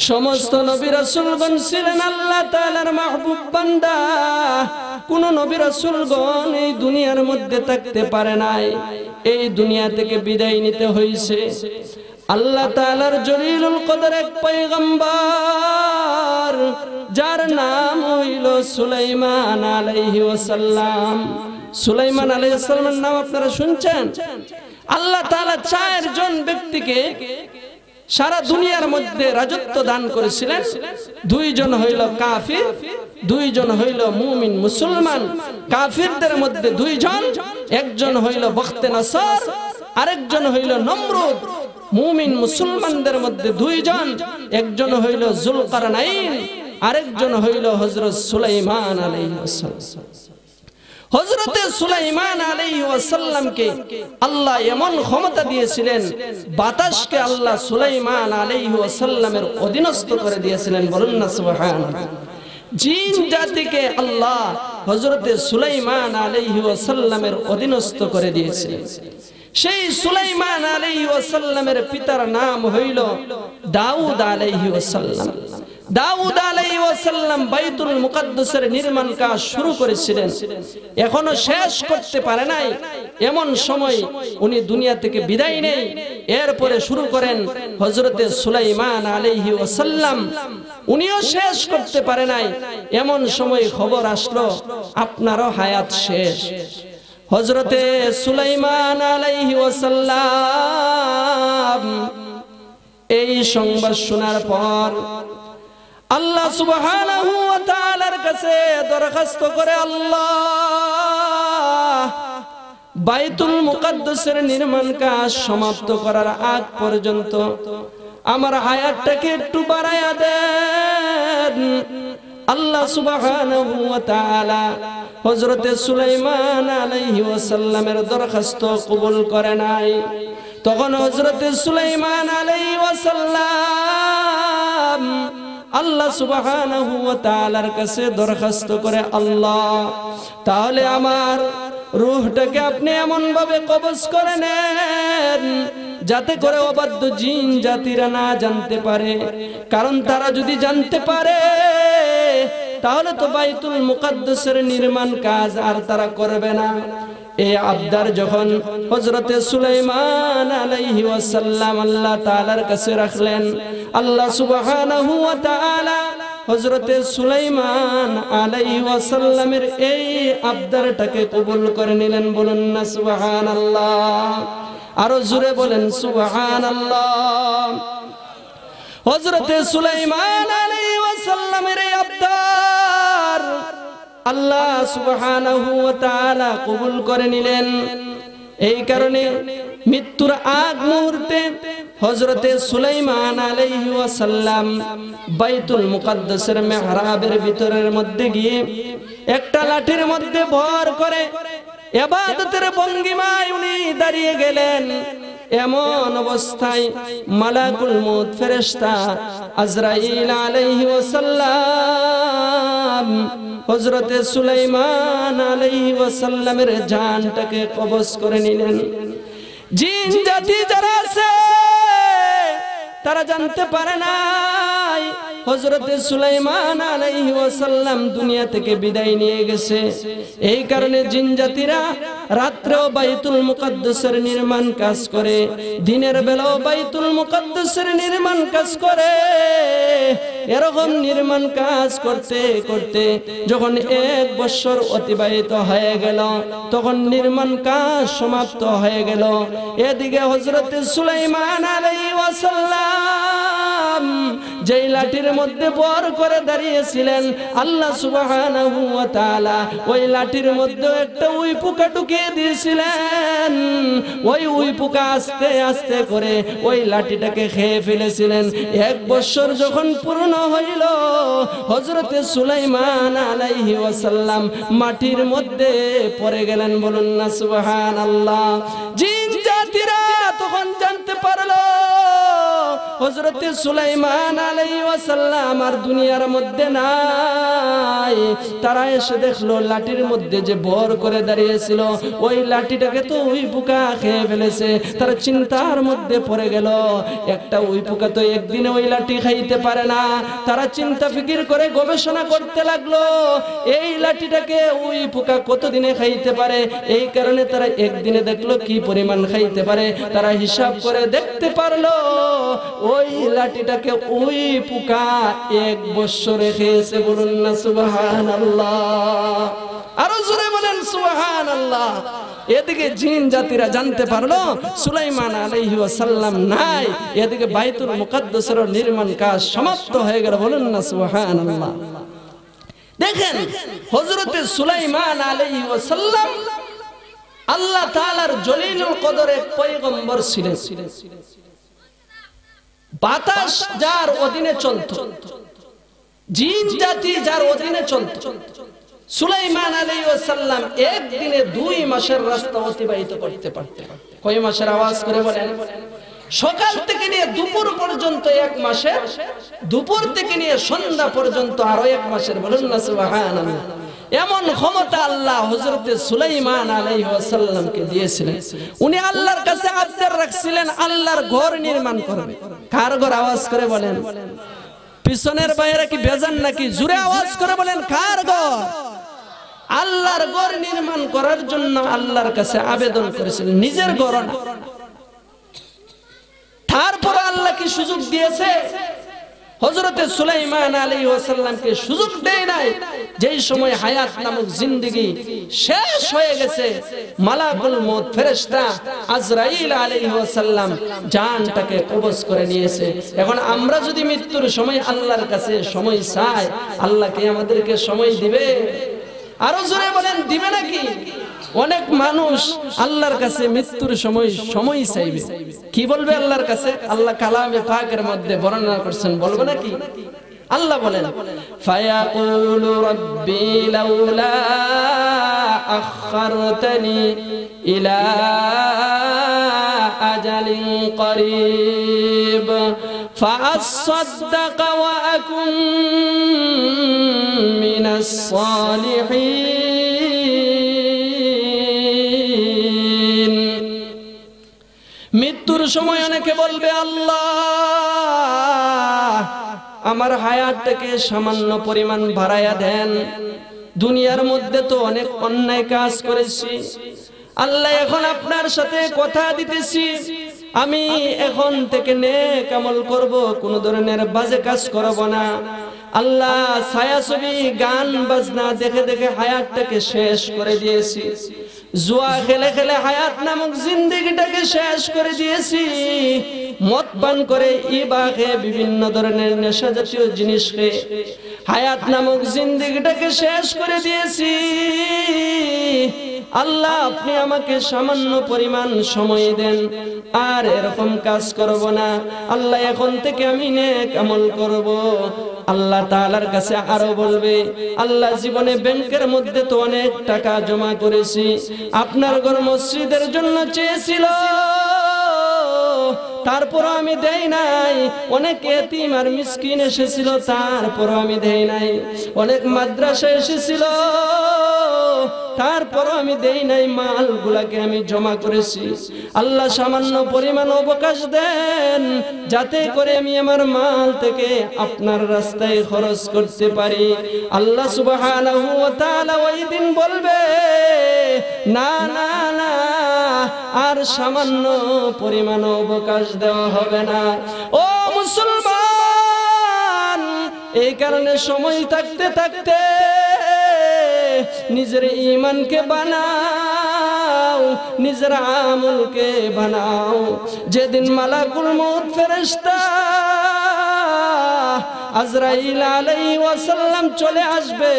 সমস্ত নবী রাসূলগণ ছিলেন আল্লাহ তাআলার মাহবুব বান্দা। কোন নবী রাসূলগণ এই দুনিয়ার মধ্যে থাকতে পারে নাই, এই দুনিয়া থেকে বিদায় নিতে হয়েছে। আল্লাহ তাআলার জলিলুল কদর এক পয়গম্বর, যার নাম হইল সুলাইমান আলাইহি ওয়াসাল্লাম। সুলাইমান আলাইহিস সালামের নাম আপনারা শুনছেন? আল্লাহ তাআলা 4 জন ব্যক্তিকে সারা দুনিয়ার মধ্যে রাজত্ব দান করেছিলেন। 2 জন হইল কাফির, 2 জন হইল মুমিন মুসলমান। কাফিরদের মধ্যে 2 জন, একজন হইল বখতে নসর, আরেকজন হইল নমরুদ। মুমিন মুসলমানদের মধ্যে 2 জন, একজন হইল যুলকারনাইন, আরেকজন হইল হযরত সুলাইমান আলাইহিস সালাম। হযরতে সুলাইমান আলাইহিস ওয়াসাল্লামকে আল্লাহ এমন ক্ষমতা দিয়েছিলেন, বাতাসকে আল্লাহ সুলাইমান আলাইহিস ওয়াসাল্লামের অধীনস্থ করে দিয়েছিলেন। বলুন না সুবহানাল্লাহ। জিন জাতিকে আল্লাহ হযরতে সুলাইমান আলাইহিস ওয়াসাল্লামের অধীনস্থ করে দিয়েছিলেন। সেই সুলাইমান আলাইহিস ওয়াসাল্লামের পিতার নাম হইল দাউদ আলাইহিস ওয়াসাল্লাম। দাউদ আলাইহিস ওয়াসাল্লাম বাইতুল মুকাদ্দাসের নির্মাণ কাজ শুরু করেছিলেন, এখনো শেষ করতে পারে নাই। এমন সময় উনি দুনিয়া থেকে বিদায় নেই, এরপরে শুরু করেন হযরতে সুলাইমান আলাইহিস ওয়াসাল্লাম। উনিও শেষ করতে পারে নাই, এমন সময় খবর আসলো আপনারও হায়াত শেষ। হযরতে সুলাইমান আলাইহিস ওয়াসাল্লাম এই সংবাদ শোনার পর আল্লাহ সুবহানাহু ওয়া তাআলার কাছে দরখাস্ত করে, আল্লাহ বাইতুল মুকাদ্দাসের নির্মাণ কাজ সমাপ্ত করার আগ পর্যন্ত আমার হায়াতটাকে একটু বাড়ায়া দেন। আল্লাহ সুবহানাহু ওয়া তাআলা হযরতে সুলাইমান আলাইহিস ওয়াসাল্লামের দরখাস্ত কবুল করে নাই। তখন হযরতে সুলাইমান আলাইহিস ওয়াসাল্লাম আল্লাহ সুবহানাহু ওয়া তাআলার কাছে দরখাস্ত করে, আল্লাহ তাহলে আমার রূহটাকে আপনি এমন ভাবে কবজ করে নেন যাতে করে অবাধ্য জিন জাতিরা না জানতে পারে, কারণ তারা যদি জানতে পারে তাহলে তো বাইতুল মুকাদ্দাসের নির্মাণ কাজ আর তারা করবে না। এই আবদার যখন হযরতে সুলাইমান আলাইহিস ওয়াসাল্লাম আল্লাহ তাআলার কাছে রাখলেন, আল্লাহ সুবহানাহু ওয়া তাআলা হযরতে সুলাইমান আলাইহিস ওয়াসাল্লামের এই আবদারটাকে কবুল করে নিলেন। বলুন না সুবহানাল্লাহ, আরো জোরে বলেন সুবহানাল্লাহ। হযরতে সুলাইমান আলাইহিস ওয়াসাল্লামের এই আবদার আল্লাহ সুবহানাহু ওয়া তাআলা কবুল করে নিলেন। এই কারণে মৃত্যুর আগ মুহূর্তে হযরতে সুলাইমান আলাইহিস ওয়াসাল্লাম বাইতুল মুকাদ্দাসের মিহরাবের ভিতরের মধ্যে গিয়ে একটা লাঠির মধ্যে ভর করে ইবাদতের ভঙ্গিমায় উনি দাঁড়িয়ে গেলেন। এমন অবস্থায় মালাকুল মউত ফেরেশতা আজরাইল আলাইহিস ওয়াসাল্লাম হযরতে সুলাইমান আলাইহিস ওয়াসাল্লামের জানটাকে কবজ করে নিলেন। জিন জাতি যারা আছে তারা জানতে পারে নাই হযরতে সুলাইমান আলাইহিস ওয়াসাল্লাম দুনিয়া থেকে বিদায় নিয়ে গেছে। এই কারণে জিন জাতিরা রাত্রেও বাইতুল মুকাদ্দাসের নির্মাণ কাজ করে, দিনের বেলাও বাইতুল মুকাদ্দাসের নির্মাণ কাজ করে। এরকম নির্মাণ কাজ করতে করতে যখন 1 বছর অতিবাহিত হয়ে গেল, তখন নির্মাণ কাজ সমাপ্ত হয়ে গেল। এদিকে হযরতে সুলাইমান আলাইহিস ওয়াসাল্লাম যেই লাঠির মধ্যে বর করে দাঁড়িয়েছিলেন, আল্লাহ সুবহানাহু ওয়া তাআলা ওই লাঠির মধ্যে একটা উই পোকা ঢুকিয়ে দিয়েছিলেন। ওই উই পোকা আস্তে আস্তে করে ওই লাঠিটাকে খেয়ে ফেলেছিলেন। 1 বছর যখন পূর্ণ হইল, হযরতে সুলাইমান আলাইহিস ওয়াসাল্লাম মাটির মধ্যে পড়ে গেলেন। বলুন না সুবহানাল্লাহ। জিন জাতিরা তখন জানতে পারলো হযরতে সুলাইমান আলাইহিস সালাম আর দুনিয়ার মধ্যে নাই। তারা এসে দেখলো লাঠির মধ্যে যে ভর করে দাঁড়িয়েছিল ওই লাঠিটাকে তো ওই পোকা খেয়ে ফেলেছে। তারা চিন্তার মধ্যে পড়ে গেল, একটা ওই পোকা তো একদিনে ওই লাঠি খাইতে পারে না। তারা চিন্তা ফিকির করে গবেষণা করতে লাগলো, এই লাঠিটাকে ওই পোকা কতদিনে খাইতে পারে। এই কারণে তারা একদিনে দেখলো কি পরিমাণ খাইতে পারে। তারা হিসাব করে দেখতে পারলো ওই লাঠিটাকে ওই পোকা 1 বছর খেয়েছে। বলুন না সুবহানাল্লাহ, আরো জোরে বলেন সুবহানাল্লাহ। এদিকে জিন জাতিরা জানতে পারলো সুলাইমান আলাইহিস সালাম নাই, এদিকে বাইতুল মুকাদ্দাসের নির্মাণ কাজ সমাপ্ত হয়ে গেল। বলুন না সুবহানাল্লাহ। দেখেন হযরতে সুলাইমান আলাইহিস সালাম আল্লাহ তাআলার জলিলুল কদর এক পয়গম্বর ছিলেন। বাতাস যার অধীনে চলত, জিন জাতি যার অধীনে চলত। সুলাইমান আলাইহিস সালাম একদিনে 2 মাসের রাস্তা অতিবাহিত করতে পারতেন। কয় মাসের আওয়াজ করে বলেন? সকাল থেকে নিয়ে দুপুর পর্যন্ত 1 মাসের, দুপুর থেকে নিয়ে সন্ধ্যা পর্যন্ত আরো 1 মাসের। বলুন না সুবহানাল্লাহ। এমন ক্ষমতা আল্লাহ হযরতে সুলাইমান আলাইহিস সালামকে দিয়েছিলেন। উনি আল্লাহর কাছে আবদার রাখছিলেন আল্লাহর ঘর নির্মাণ করবে। কার ঘর? আওয়াজ করে বলেন। পিছনের বাইরে কি বেজান নাকি? জোরে আওয়াজ করে বলেন কার ঘর? আল্লাহর ঘর নির্মাণ করার জন্য আল্লাহর কাছে আবেদন করেছিলেন, নিজের ঘর না। তারপর আল্লাহ কি সুযোগ দিয়েছে? হযরতে সুলাইমান আলাইহিস সালামকে সুযোগ দেয় নাই। যেই সময় হায়াত নামক জিন্দেগি শেষ হয়ে গেছে, মালাকুল মউত ফেরেশতা আজরাইল আলাইহিস সালাম জানটাকে কবজ করে নিয়েছে। এখন আমরা যদি মৃত্যুর সময় আল্লাহর কাছে সময় চাই, আল্লাহ কি আমাদেরকে সময় দিবে? আরো জোরে বলেন, দিবে নাকি? অনেক মানুষ আল্লাহর কাছে মৃত্যুর সময় চাইবে। কি বলবে আল্লাহর কাছে? আল্লাহ কালামে পাকের মধ্যে বর্ণনা করছেন, বলবো নাকি? আল্লাহ বলেন, ফায়াকুলু রাব্বি লাউলা আখারতানি ইলা আজালিন করিব ফাআসাদদাক ওয়া আকুন মিনাস সালিহিন। মৃত্যুর সময় অনেকে বলবে, আল্লাহ আমার হায়াতটাকে সামান্য পরিমাণ বাড়ায়া দেন, দুনিয়ার মধ্যে তো অনেক অন্যায় কাজ করেছি। আল্লাহ এখন আপনার সাথে কথা দিতেছি, আমি এখন থেকে নেক আমল করব, কোন ধরনের বাজে কাজ করব না। আল্লাহ ছায়াছবি গান বাজনা দেখে দেখে হায়াতটাকে শেষ করে দিয়েছি, জুয়া খেলে খেলে হায়াত নামক জিন্দেগিটাকে শেষ করে দিয়েছি, মদ পান করে ইবা খেয়ে বিভিন্ন ধরনের নেশা জাতীয় জিনিস খেয়ে হায়াত নামক জিন্দেগিটাকে শেষ করে দিয়েছি। আল্লাহ আপনি আমাকে সামান্য পরিমাণ সময় দেন, আর এরকম কাজ করব না। আল্লাহ এখন থেকে আমি নেক আমল করব। আল্লাহ তাআলার কাছে আরো বলবে, আল্লাহ জীবনে ব্যাংকের মধ্যে তো অনেক টাকা জমা করেছি, আপনার ঘর মসজিদের জন্য চেয়েছিল, তারপরও আমি দেই নাই। অনেক এতিম আর মিসকিন এসেছিল, তারপরও আমি দেই নাই। অনেক মাদ্রাসা এসেছিল, তারপরও আমি দেই নাই। মালগুলাকে আমি জমা করেছি। আল্লাহ সামান্য পরিমাণ অবকাশ দেন, যাতে করে আমি আমার মাল থেকে আপনার রাস্তায় খরচ করতে পারি। আল্লাহ সুবহানাহু ওয়া তাআলা ওই দিন বলবে, না না না, আর সামান্য পরিমাণ অবকাশ দেওয়া হবে না। ও মুসলমান, এই কারণে সময় থাকতে থাকতে নিজের ঈমানকে বানাও, নিজের আমলকে বানাও। যেদিন মালাকুল মউত ফেরেশতা আজরাইল আলাইহিস সালাম চলে আসবে,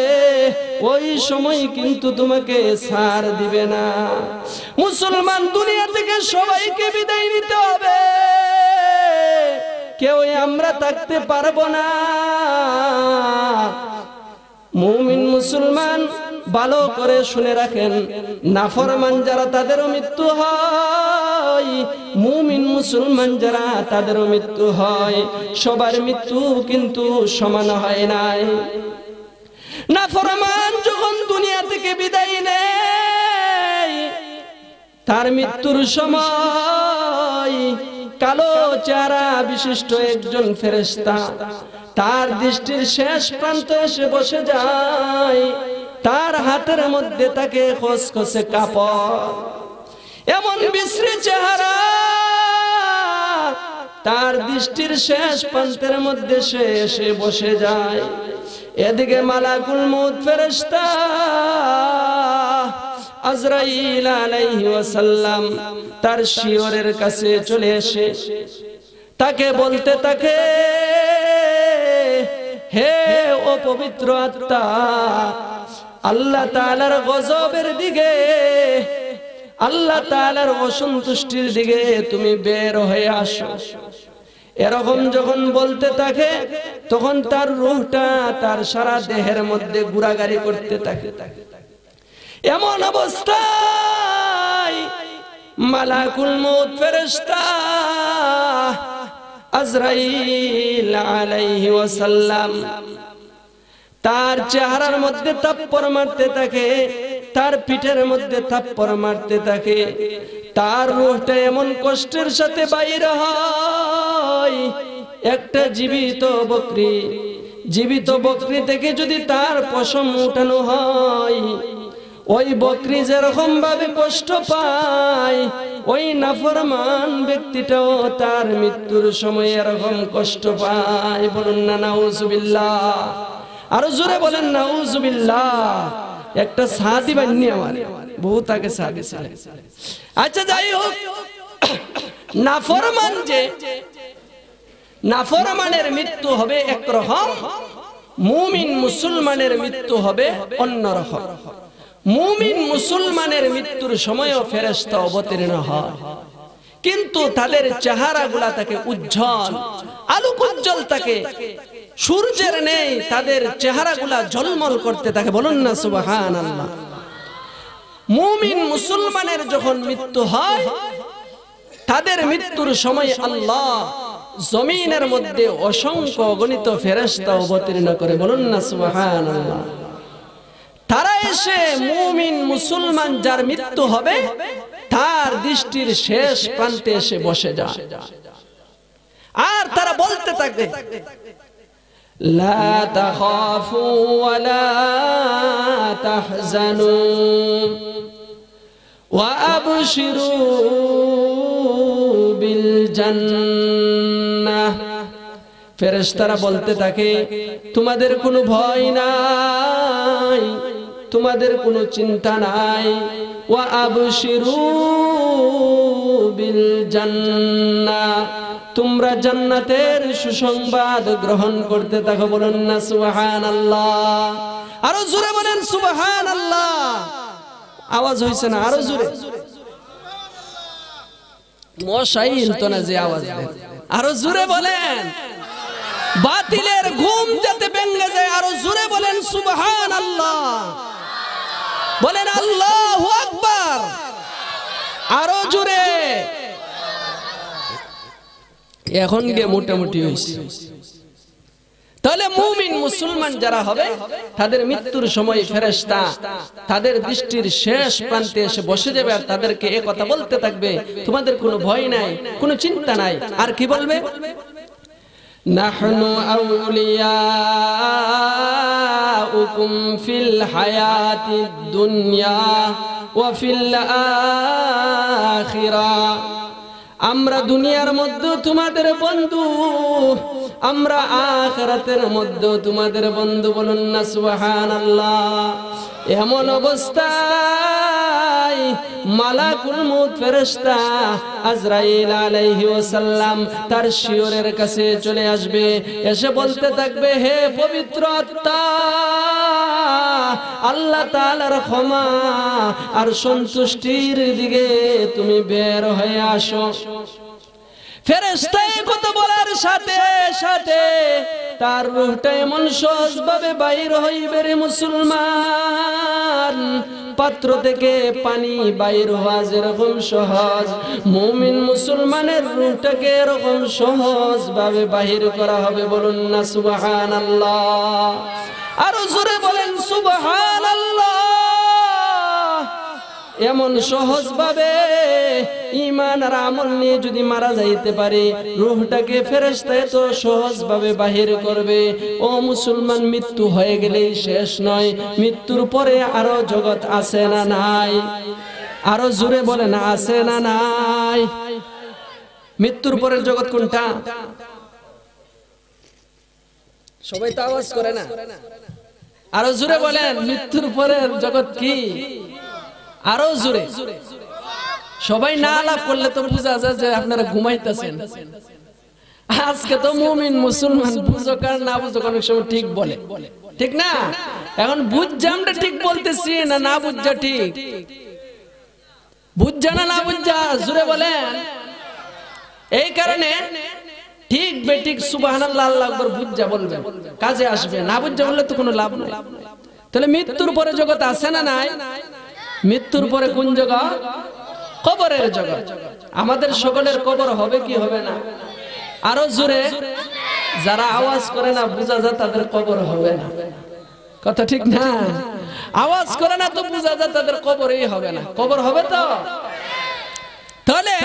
ওই সময় কিন্তু তোমাকে ছাড় দিবে না। মুসলমান, দুনিয়া থেকে সবাইকে বিদায় নিতে হবে, কেউ আমরা থাকতে পারবো না। মুমিন মুসলমান ভালো করে শুনে রাখেন, নাফরমান যারা তাদেরও মৃত্যু হয়, মুমিন মুসলমান যারা তাদেরও মৃত্যু হয়। সবার মৃত্যু কিন্তু সমান হয় নাই। নাফরমান যখন দুনিয়া থেকে বিদায় নেয়, তার মৃত্যুর সময় কালো চেহারা বিশিষ্ট একজন ফেরেশতা তার দৃষ্টির শেষ প্রান্তে এসে বসে যায়। তার হাতের মধ্যে তাকে খসখসে কাপড়, এমন বিশ্রী চেহারা, তার দৃষ্টির শেষ প্রান্তের মধ্যে সে এসে বসে যায়। এদিকে মালাকুল মউত ফেরেশতা আজরাইল আলাইহি ওয়াসাল্লাম তার শিয়রের কাছে চলে এসে তাকে বলতে থাকে, হে ও পবিত্র আত্মা, আল্লাহ তাআলার গজবের দিকে, আল্লাহ তাআলার অসন্তুষ্টির দিকে তুমি বের হয়ে আসো। এরকম যখন বলতে থাকে তখন তার রূহটা তার সারা দেহের মধ্যে ঘোরাঘুরি করতে থাকে। এমন অবস্থায় মালাকুল মউত ফেরেশতা আজরাইল আলাইহি ওয়াসাল্লাম তার চেহারার মধ্যে থাপ্পড় মারতে থাকে, তার পিঠের মধ্যে থাপ্পড় মারতে থাকে। তার রূহটা এমন কষ্টের সাথে বাইর হয়, একটা জীবিত বকরি থেকে যদি তার পশম উঠানো হয়, ওই বকরি যেরকম ভাবে কষ্ট পায়, ওই নাফরমান ব্যক্তিটাও তার মৃত্যুর সময় এরকম কষ্ট পায়। বলুন না নাউজুবিল্লাহ, আরো জোরে বলেন নাউজুবিল্লাহ। একটা সাহাবী বান্নি আমার বহুত আগে সাহাবী ছিলেন। আচ্ছা যাই হোক, নাফরমানের মৃত্যু হবে একরকম, মুমিন মুসলমানের মৃত্যু হবে অন্যরকম। মুমিন মুসলমানের মৃত্যুর সময়ও ফেরেশতা অবতীর্ণ হয়, কিন্তু তাদের চেহারাগুলা থাকে উজ্জ্বল, আলোক উজ্জ্বল থাকে, সূর্যের নেই তাদের চেহারাগুলা ঝলমল করতে থাকে। বলুন না সুবহানাল্লাহ। মুমিন মুসলমানের যখন মৃত্যু হয়, তাদের মৃত্যুর সময় আল্লাহ জমিনের মধ্যে অসংখ্য অগণিত ফেরেশতা অবতীর্ণ করে। বলুন না সুবহানাল্লাহ। তারা এসে মুমিন মুসলমান যার মৃত্যু হবে তার দৃষ্টির শেষ প্রান্তে এসে বসে যায়, আর তারা বলতে থাকে, লা তাখাফু ওয়া লা তাহজানু ওয়া আবশিরু বিল জান্নাহ। ফেরেশতারা বলতে থাকে, তোমাদের কোনো ভয় নাই, তোমাদের কোনো চিন্তা নাই। ওয়া আবশিরু বিল জান্নাহ, তোমরা জান্নাতের সুসংবাদ গ্রহণ করতে থাকো। বলুন না সুবহানাল্লাহ, আরো জোরে বলেন সুবহানাল্লাহ। আওয়াজ হইছে না? আরো জোরে। মশাইল তো না যে আওয়াজ দেন, আরো জোরে বলেন। বাতিলের ঘুম যাতে ভেঙে যায়, আরো জোরে বলেন সুবহানাল্লাহ। বলেন আল্লাহু আকবার, আরো জোরে। এখন গিয়ে মোটামুটি হয়েছে। তাহলে মুমিন মুসলমান যারা হবে তাদের মৃত্যুর সময় ফেরেশতা তাদের দৃষ্টির শেষ প্রান্তে এসে বসে যাবে, আর তাদেরকে এই কথা বলতে থাকবে, তোমাদের কোনো ভয় নাই, কোনো চিন্তা নাই। আর কি বলবে? নাহনু আউলিয়াউকুম ফিল হায়াতিদ দুনিয়া ওয়া ফিল আখিরাহ, আমরা দুনিয়ার মধ্যে তোমাদের বন্ধু, আমরা আখিরাতের মধ্যে তোমাদের বন্ধু। বলুন না সুবহানাল্লাহ। এমন অবস্থায় মালাকুল মউত ফেরেশতা আজরাইল আলাইহি ওয়াসাল্লাম তার শিয়রের কাছে চলে আসবে, এসে বলতে থাকবে, হে পবিত্র আত্মা, আল্লাহ তাআলার ক্ষমা আর সন্তুষ্টির দিকে তুমি বের হয়ে আসো। ফেরেশতা এই কথা বলার সাথে সাথে তার রূহটা এমন সহজভাবে বাইর হইবে রে মুসলমান, পাত্র থেকে পানি বাইর হওয়া যেরকম সহজ, মুমিন মুসলমানের রূহটাকে এরকম সহজভাবে বাহির করা হবে। বলুন না সুবহানাল্লাহ, আরো জোরে বলেন সুবহানাল্লাহ। এমন সহজভাবে ঈমান আর আমল নিয়ে যদি মারা যাইতে পারে, রূহটাকে ফেরেশতা এত সহজভাবে বাহির করবে। ও মুসলমান, মৃত্যু হয়ে গেলেই শেষ নয়, মৃত্যুর পরে আরো জগৎ আছে না নাই? আরো জোরে বলেন আছে না নাই? মৃত্যুর পরের জগৎ কোনটা? সবাই তো আওয়াজ করে না, আরো জোরে বলেন মৃত্যুর পরের জগৎ কি? আরো জোরে। সবাই না লাভ করলে তো বোঝা যায় যে আপনারা ঘুমাইতেছেন। আজকে তো মুমিন মুসলমান বুঝো কার না বুঝো অনেক সময় ঠিক বলে, ঠিক না? এখন বুঝছি আমরা ঠিক বলতেছি না না বুঝা ঠিক? বুঝা না বুঝা জোরে বলেন। এই কারণে ঠিক বেঠিক সুবহানাল্লাহ আল্লাহু আকবার বুঝা বলবেন, কাজে আসবে। না বুঝা বললে তো কোনো লাভ নাই। তাহলে মৃত্যুর পরে জগৎ আছে না নাই? মৃত্যুর পরে কোন জগৎ? কবরের জগৎ। আমাদের সকলের কবর হবে কি হবে না? আরো জোরে। যারা আওয়াজ করে না বোঝা যায় তাদের কবর হবে না, কথা ঠিক না? আওয়াজ করে না তো বোঝা যায় তাদের কবরই হবে না। কবর হবে তো? তাহলে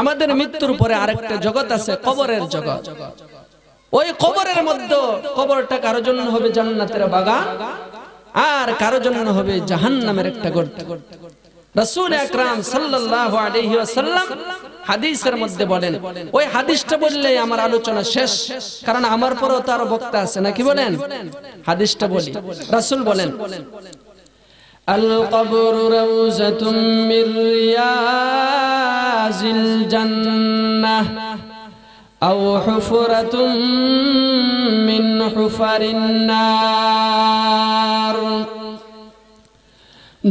আমাদের মৃত্যুর পরে আরেকটা জগৎ আছে, কবরের জগৎ। ওই কবরের মধ্যে কবরটা কারোর জন্য হবে জান্নাতের বাগান, আর কারোর জন্য হবে জাহান্নামের একটা গর্ত। রাসূল আকরাম সাল্লাল্লাহু আলাইহি ওয়াসাল্লাম হাদিসের মধ্যে বলেন, ওই হাদিসটা বললে আমার আলোচনা শেষ, কারণ আমার পরেও তার বক্তা আছে নাকি? বলেন হাদিসটা বলি। রাসূল বলেন, আল কবরু রাউযাতুম মির রিয়াজিল জান্নাহ আও হুফরাতুম মিন হুফারিন নার।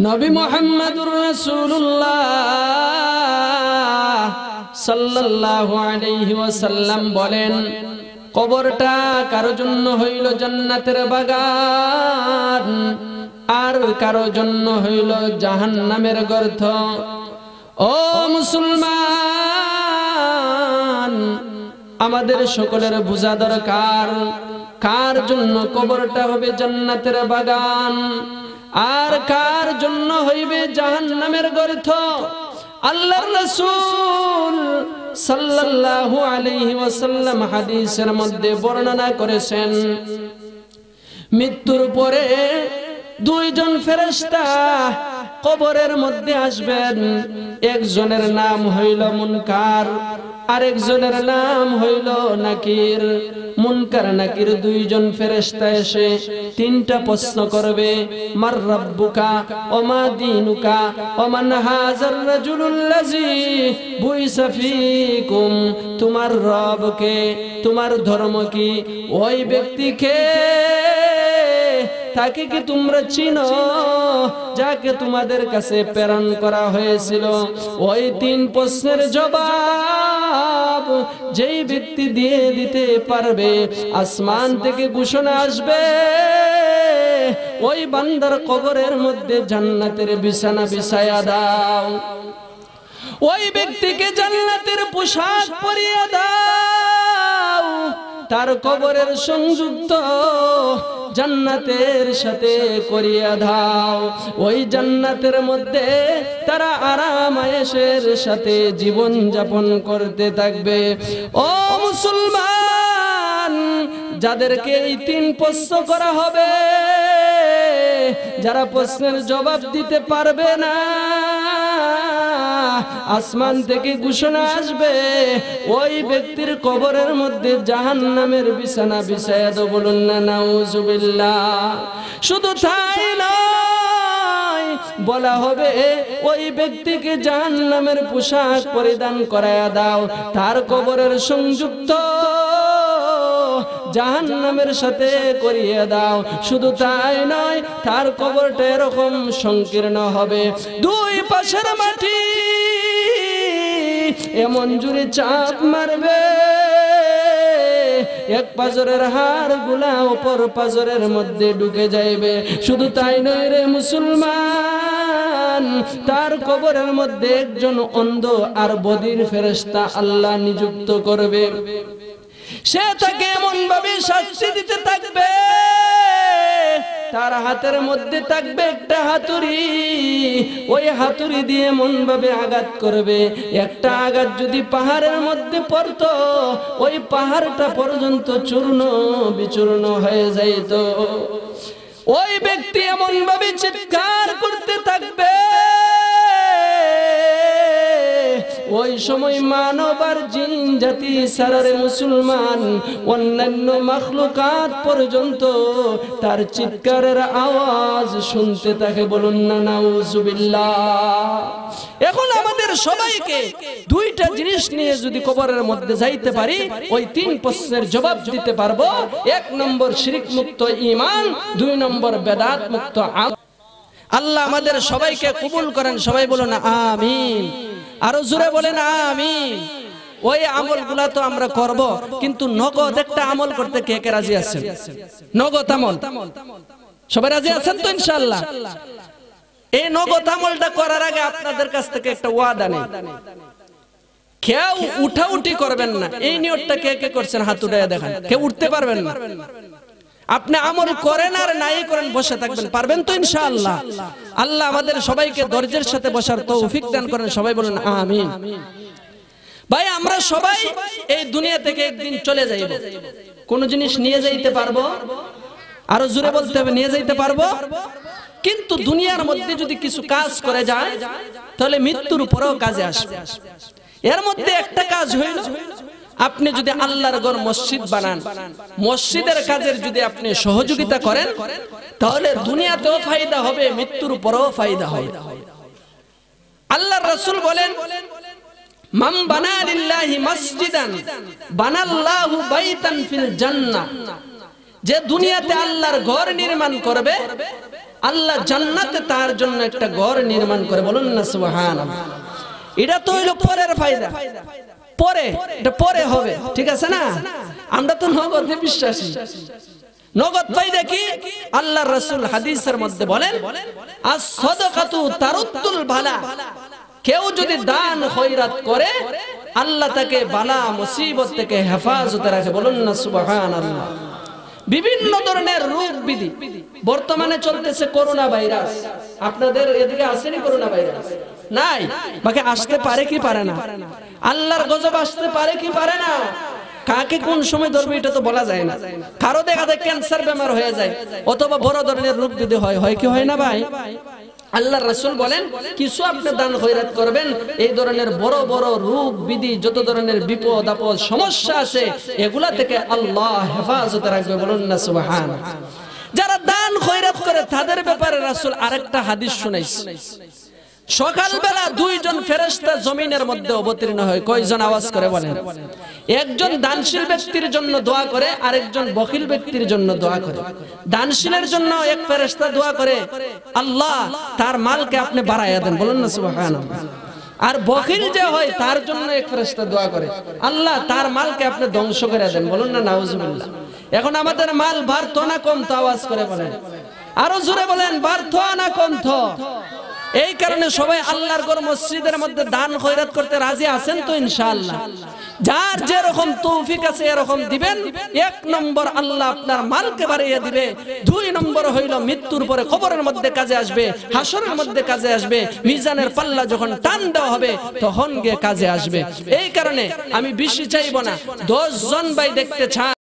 নবী মুহাম্মদুর রাসূলুল্লাহ সাল্লাল্লাহু আলাইহি ওয়াসাল্লাম বলেন, কবরটা কারো জন্য হইল জান্নাতের বাগান, আর কারো জন্য হইল জাহান্নামের গর্ত। ও মুসলমান, আমাদের সকলের বোঝা দরকার কার জন্য কবরটা হবে জান্নাতের বাগান, আর কার জন্য হইবে জাহান্নামের গর্ত। আল্লাহর রাসূল সাল্লাল্লাহু আলাইহি ওয়াসাল্লাম হাদিসের মধ্যে বর্ণনা করেছেন, মৃত্যুর পরে দুইজন ফেরেশতা কবরের মধ্যে আসবেন। একজনের নাম হইল মুনকার, আরেকজনের নাম হইল নাকির। মুনকার নাকির দুইজন ফেরেশতা এসে তিনটা প্রশ্ন করবে, মার রাব্বুকা ওমা দীনুকা ওমান হাযার রাজুলুল্লাযী বুইসা ফীকুম। তোমার রব কে, তোমার ধর্ম কি, ওই ব্যক্তিকে, তাকে কি তোমরা চিনো যাকে তোমাদের কাছে প্রেরণ করা হয়েছিল? ওই তিন প্রশ্নের জবাব যেই ব্যক্তি দিয়ে দিতে পারবে, আসমান থেকে ঘোষণা আসবে, ওই বান্দার কবরের মধ্যে জান্নাতের বিছানা বিছায়া দাও, ওই ব্যক্তিকে জান্নাতের পোশাক পরিয়ে দাও, তার কবরের সংযুক্ত জান্নাতের সাথে করিয়া দাও। ওই জান্নাতের মধ্যে তারা আরাম আয়েশের সাথে জীবন যাপন করতে থাকবে। ও মুসলমান, যাদেরকে এই তিন প্রশ্ন করা হবে, যারা প্রশ্নের জবাব দিতে পারবে না, আসমান থেকে ঘোষণা আসবে, ওই ব্যক্তির কবরের মধ্যে জাহান্নামের বিছানা বিছায়া দাও। বলুন না নাউজুবিল্লাহ। শুধু তাই নয়, বলা হবে ওই ব্যক্তিকে জাহান্নামের পোশাক পরিধান করায়া দাও, তার কবরের সংযুক্ত জাহান্নামের সাথে করিয়ে দাও। শুধু তাই নয়, তার কবরটা এরকম সংকীর্ণ হবে, দুই পাশের মাটি এমন জোরে চাপ মারবে, এক পাজরের হাড় গুলা অপর পাজরের মধ্যে ঢুকে যাইবে। শুধু তাই নয় রে মুসলমান, তার কবরের মধ্যে একজন অন্ধ আর বধির ফেরেশতা আল্লাহ নিযুক্ত করবে। সে তাকে এমন ভাবে শাস্তি দিতে থাকবে, তার হাতের মধ্যে থাকবে একটা হাতুড়ি, ওই হাতুড়ি দিয়ে এমন ভাবে আঘাত করবে, একটা আঘাত যদি পাহাড়ের মধ্যে পড়তো ওই পাহাড়টা পর্যন্ত চূর্ণ বিচূর্ণ হয়ে যাইত। ওই ব্যক্তি এমন ভাবে চিৎকার করতে থাকবে, ওই সময় মানব আর জিন জাতি সারারে মুসলমান অন্যান্য মাখলুকাত পর্যন্ত তার চিৎকারের আওয়াজ শুনতে থাকে। বলুন না নাউজুবিল্লাহ। এখন আমাদের সবাইকে দুইটা জিনিস নিয়ে যদি কবরের মধ্যে যাইতে পারি, ওই তিন প্রশ্নের জবাব দিতে পারবো। এক নম্বর শিরক মুক্ত ঈমান, দুই নম্বর বেদাত মুক্ত আমল। আল্লাহ আমাদের সবাইকে কবুল করেন। সবাই বলুন আমিন। আরো জোরে বলেন আমিন। ওই আমলগুলা তো আমরা করব, কিন্তু নগদ একটা আমল করতে কে কে রাজি আছেন? নগদ আমল সবাই রাজি আছেন তো ইনশাআল্লাহ? এই নগদ আমলটা করার আগে আপনাদের কাছ থেকে একটা ওয়াদা নেই, কেউ উঠাউঠি করবেন না। এই নিয়তটা কে কে করছেন হাত উঠায় দেখান। কেউ উঠতে পারবেন না। আপনি আমল করেন আর নাই করেন বসে থাকবেন, পারবেন তো ইনশাআল্লাহ? আল্লাহ আমাদের সবাইকে ধৈর্যের সাথে বসার তৌফিক দান করেন। সবাই বলুন আমিন। ভাই আমরা সবাই এই দুনিয়া থেকে একদিন চলে যাইব। কোন জিনিস নিয়ে যাইতে পারবো? আরো জোরে বলতে হবে, নিয়ে যাইতে পারবো। কিন্তু দুনিয়ার মধ্যে যদি কিছু কাজ করে যায় তাহলে মৃত্যুর উপরেও কাজে আসবে। এর মধ্যে একটা কাজ হইল, আপনি যদি আল্লাহর ঘর মসজিদ বানান, মসজিদের কাজের যদি আপনি সহযোগিতা করেন, তাহলে দুনিয়াতেও ফায়দা হবে, মৃত্যুর উপরেও ফায়দা হবে। আল্লাহর রাসূল বলেন, মান বানা লিল্লাহি মসজিদান বানাল্লাহু বাইতান ফিল জান্নাহ। যে দুনিয়াতে আল্লাহর ঘর নির্মাণ করবে, আল্লাহ জান্নাতে তার জন্য একটা ঘর নির্মাণ করে। বলুন না সুবহানাল্লাহ। এটা তো হইল পরের ফায়দা, পরে এটা পরে হবে, ঠিক আছে না? আমরা তো নগদে বিশ্বাসী। নগদ ফায়দা কি? আল্লাহর রাসূল হাদিসের মধ্যে বলেন, আস-সাদাকাতু তারুদ্দুল বালা। কেউ যদি দান খয়রাত করে, আল্লাহ তাকে বালা মুসিবত থেকে হেফাজতে রাখে। বলুন না সুবহানাল্লাহ। বিভিন্ন ধরনের রোগ বিধি বর্তমানে চলতেছে, করোনা ভাইরাস। আপনাদের এদিকে আসেনি করোনা ভাইরাস? নাই। বাকি আসতে পারে কি পারে না? আল্লাহর গজব আসতে পারে কি পারে না? কাকে কোন সময় ধরবে এটা তো বলা যায় না। কারো দেখা যায় ক্যান্সার বেমার হয়ে যায়, অথবা বড় ধরনের রোগ বিধি হয়। হয় কি হয় না ভাই? আল্লাহর রাসূল বলেন, কিছু আপনি দান খয়রাত করবেন, এই ধরনের বড় বড় রোগ বিধি, যত ধরনের বিপদ আপদ সমস্যা আছে, এগুলা থেকে আল্লাহ হেফাজতে রাখবে। বলুন না সুবহানাল্লাহ। যারা দান খয়রাত করে তাদের ব্যাপারে রাসূল আরেকটা হাদিস শুনাইছে। সকালবেলা দুইজন ফেরেশতা জমিনের মধ্যে অবতীর্ণ হয়। কয়জন? আওয়াজ করে বলেন। একজন দানশীল ব্যক্তির জন্য দোয়া করে, আরেকজন বখিল ব্যক্তির জন্য দোয়া করে। দানশীলের জন্য এক ফেরেশতা দোয়া করে, আল্লাহ তার মালকে আপনি বাড়াইয়া দেন। বলুন না সুবহানাল্লাহ। আর বখিল যে হয় তার জন্য এক ফেরেশতা দোয়া করে, আল্লাহ তার মালকে আপনি ধ্বংস করে দেন। বলুন না নাউজুবিল্লাহ। এখন আমাদের মাল বাড়তো না কমতো? আওয়াজ করে বলেন। আরো জোরে বলেন, বাড়তো না কমতো? এই কারণে সবাই আল্লাহর ঘর মসজিদের মধ্যে দান খয়রাত করতে রাজি আছেন তো ইনশাআল্লাহ? যার যেরকম তৌফিক আছে এরকম দিবেন। এক নম্বর, আল্লাহ আপনার মালকে বাড়িয়ে দিবে। দুই নম্বর হইল, মৃত্যুর পরে কবরের মধ্যে কাজে আসবে, হাসরের মধ্যে কাজে আসবে, মিজানের পাল্লা যখন টান দেওয়া হবে তখন গিয়ে কাজে আসবে। এই কারণে আমি বেশি চাইব না, 10 জন ভাই দেখতে চাই।